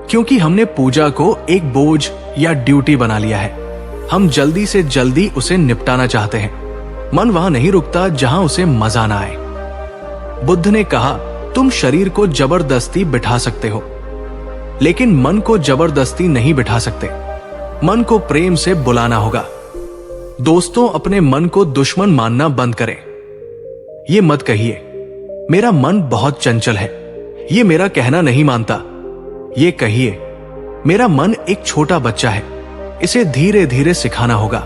क्योंकि हमने पूजा को एक बोझ या ड्यूटी बना लिया है। हम जल्दी से जल्दी उसे निपटाना चाहते हैं। मन वहां नहीं रुकता जहां उसे मजा ना आए। बुद्ध ने कहा, तुम शरीर को जबरदस्ती बिठा सकते हो, लेकिन मन को जबरदस्ती नहीं बिठा सकते। मन को प्रेम से बुलाना होगा। दोस्तों, अपने मन को दुश्मन मानना बंद करें। ये मत कहिए, मेरा मन बहुत चंचल है, ये मेरा कहना नहीं मानता। ये कहिए, मेरा मन एक छोटा बच्चा है, इसे धीरे धीरे सिखाना होगा।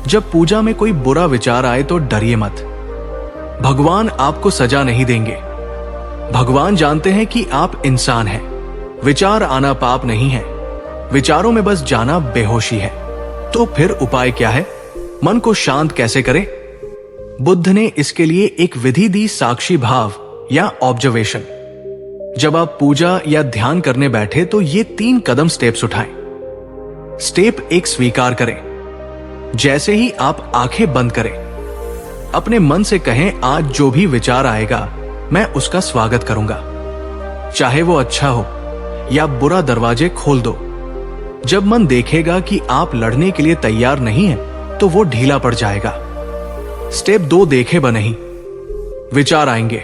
जब पूजा में कोई बुरा विचार आए तो डरिए मत। भगवान आपको सजा नहीं देंगे। भगवान जानते हैं कि आप इंसान हैं। विचार आना पाप नहीं है, विचारों में बस जाना बेहोशी है। तो फिर उपाय क्या है? मन को शांत कैसे करें? बुद्ध ने इसके लिए एक विधि दी, साक्षी भाव या ऑब्जर्वेशन। जब आप पूजा या ध्यान करने बैठे तो ये 3 कदम स्टेप्स उठाएं। स्टेप 1, स्वीकार करें। जैसे ही आप आंखें बंद करें, अपने मन से कहें, आज जो भी विचार आएगा मैं उसका स्वागत करूंगा, चाहे वो अच्छा हो या बुरा। दरवाजे खोल दो। जब मन देखेगा कि आप लड़ने के लिए तैयार नहीं हैं, तो वो ढीला पड़ जाएगा। स्टेप 2, देखे नहीं। विचार आएंगे,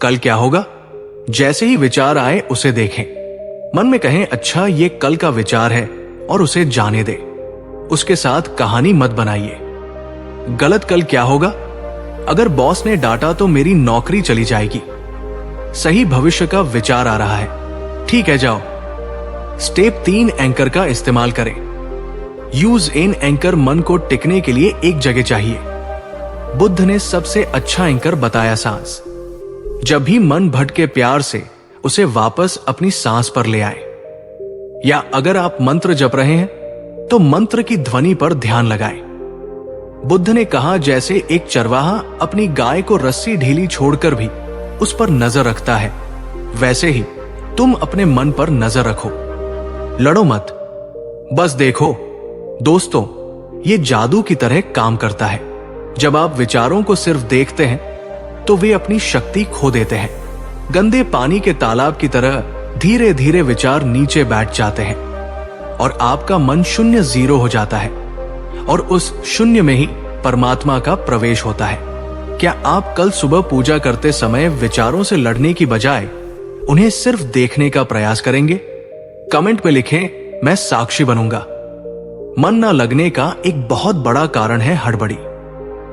कल क्या होगा? जैसे ही विचार आए उसे देखें। मन में कहें, अच्छा ये कल का विचार है, और उसे जाने दे। उसके साथ कहानी मत बनाइए। गलत कल क्या होगा? अगर बॉस ने डांटा तो मेरी नौकरी चली जाएगी। सही भविष्य का विचार आ रहा है, ठीक है जाओ। स्टेप 3, एंकर का इस्तेमाल करें। Use in anchor. मन को टिकने के लिए एक जगह चाहिए। बुद्ध ने सबसे अच्छा एंकर बताया, सांस। जब भी मन भटके, प्यार से उसे वापस अपनी सांस पर ले आए। या अगर आप मंत्र जप रहे हैं तो मंत्र की ध्वनि पर ध्यान लगाएं। बुद्ध ने कहा, जैसे एक चरवाहा अपनी गाय को रस्सी ढीली छोड़कर भी उस पर नजर रखता है, वैसे ही तुम अपने मन पर नजर रखो। लड़ो मत, बस देखो। दोस्तों, ये जादू की तरह काम करता है। जब आप विचारों को सिर्फ देखते हैं तो वे अपनी शक्ति खो देते हैं। गंदे पानी के तालाब की तरह धीरे धीरे विचार नीचे बैठ जाते हैं और आपका मन शून्य, 0 हो जाता है, और उस शून्य में ही परमात्मा का प्रवेश होता है। क्या आप कल सुबह पूजा करते समय विचारों से लड़ने की बजाय उन्हें सिर्फ देखने का प्रयास करेंगे? कमेंट में लिखें, मैं साक्षी बनूंगा। मन ना लगने का एक बहुत बड़ा कारण है हड़बड़ी।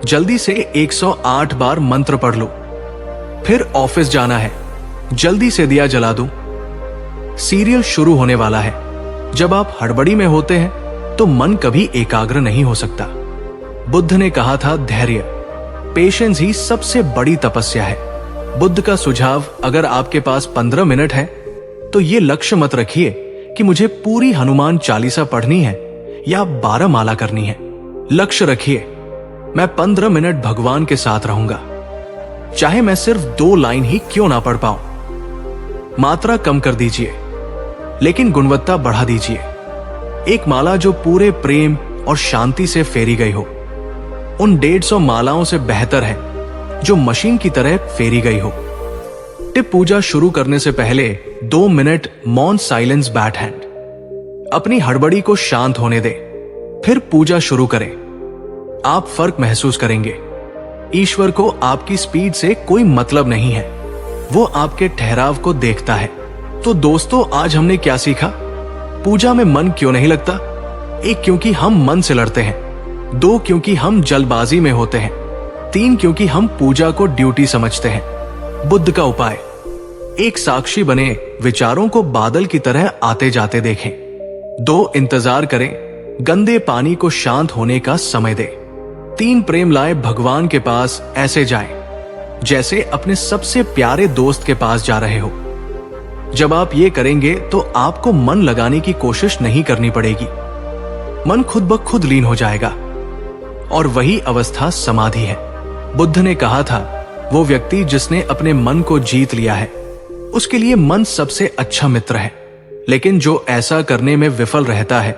जल्दी से 108 बार मंत्र पढ़ लो। फिर ऑफिस जाना है, जल्दी से दिया जला दूं। सीरियल शुरू होने वाला है। जब आप हड़बड़ी में होते हैं तो मन कभी एकाग्र नहीं हो सकता। बुद्ध ने कहा था, धैर्य, पेशेंस ही सबसे बड़ी तपस्या है। बुद्ध का सुझाव, अगर आपके पास 15 मिनट है तो ये लक्ष्य मत रखिए कि मुझे पूरी हनुमान चालीसा पढ़नी है या 12 माला करनी है। लक्ष्य रखिए, मैं 15 मिनट भगवान के साथ रहूंगा, चाहे मैं सिर्फ 2 लाइन ही क्यों ना पढ़ पाऊं। मात्रा कम कर दीजिए, लेकिन गुणवत्ता बढ़ा दीजिए। एक माला जो पूरे प्रेम और शांति से फेरी गई हो, उन 150 मालाओं से बेहतर है जो मशीन की तरह फेरी गई हो। टिप, पूजा शुरू करने से पहले 2 मिनट मौन साइलेंस बैट हैंड। अपनी हड़बड़ी को शांत होने दें, फिर पूजा शुरू करें। आप फर्क महसूस करेंगे। ईश्वर को आपकी स्पीड से कोई मतलब नहीं है, वो आपके ठहराव को देखता है। तो दोस्तों, आज हमने क्या सीखा? पूजा में मन क्यों नहीं लगता? 1, क्योंकि हम मन से लड़ते हैं। 2, क्योंकि हम जल्दबाजी में होते हैं। 3, क्योंकि हम पूजा को ड्यूटी समझते हैं। बुद्ध का उपाय, एक साक्षी बने, विचारों को बादल की तरह आते जाते देखें। 2, इंतजार करें, गंदे पानी को शांत होने का समय दें। 3, प्रेम लाए, भगवान के पास ऐसे जाएं जैसे अपने सबसे प्यारे दोस्त के पास जा रहे हो। जब आप ये करेंगे तो आपको मन लगाने की कोशिश नहीं करनी पड़ेगी। मन खुद ब खुद लीन हो जाएगा और वही अवस्था समाधि है। बुद्ध ने कहा था, वो व्यक्ति जिसने अपने मन को जीत लिया है, उसके लिए मन सबसे अच्छा मित्र है। लेकिन जो ऐसा करने में विफल रहता है,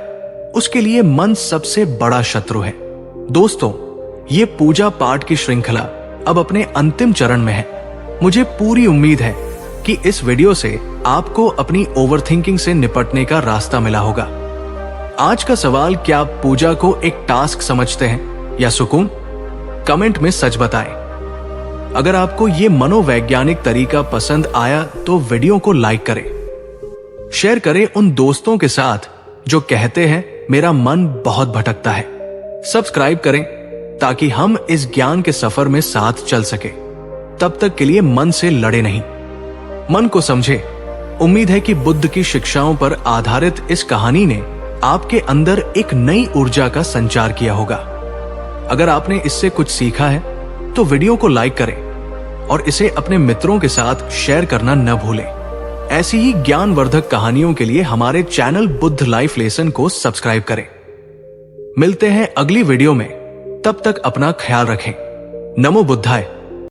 उसके लिए मन सबसे बड़ा शत्रु है। दोस्तों, ये पूजा पाठ की श्रृंखला अब अपने अंतिम चरण में है। मुझे पूरी उम्मीद है कि इस वीडियो से आपको अपनी ओवरथिंकिंग से निपटने का रास्ता मिला होगा। आज का सवाल, क्या आप पूजा को एक टास्क समझते हैं या सुकून? कमेंट में सच बताएं। अगर आपको ये मनोवैज्ञानिक तरीका पसंद आया तो वीडियो को लाइक करें, शेयर करें उन दोस्तों के साथ जो कहते हैं मेरा मन बहुत भटकता है। सब्सक्राइब करें ताकि हम इस ज्ञान के सफर में साथ चल सके। तब तक के लिए मन से लड़े नहीं, मन को समझे। उम्मीद है कि बुद्ध की शिक्षाओं पर आधारित इस कहानी ने आपके अंदर एक नई ऊर्जा का संचार किया होगा। अगर आपने इससे कुछ सीखा है तो वीडियो को लाइक करें और इसे अपने मित्रों के साथ शेयर करना न भूलें। ऐसी ही ज्ञानवर्धक कहानियों के लिए हमारे चैनल बुद्ध लाइफ लेसन को सब्सक्राइब करें। मिलते हैं अगली वीडियो में, तब तक अपना ख्याल रखें। नमो बुद्धाय।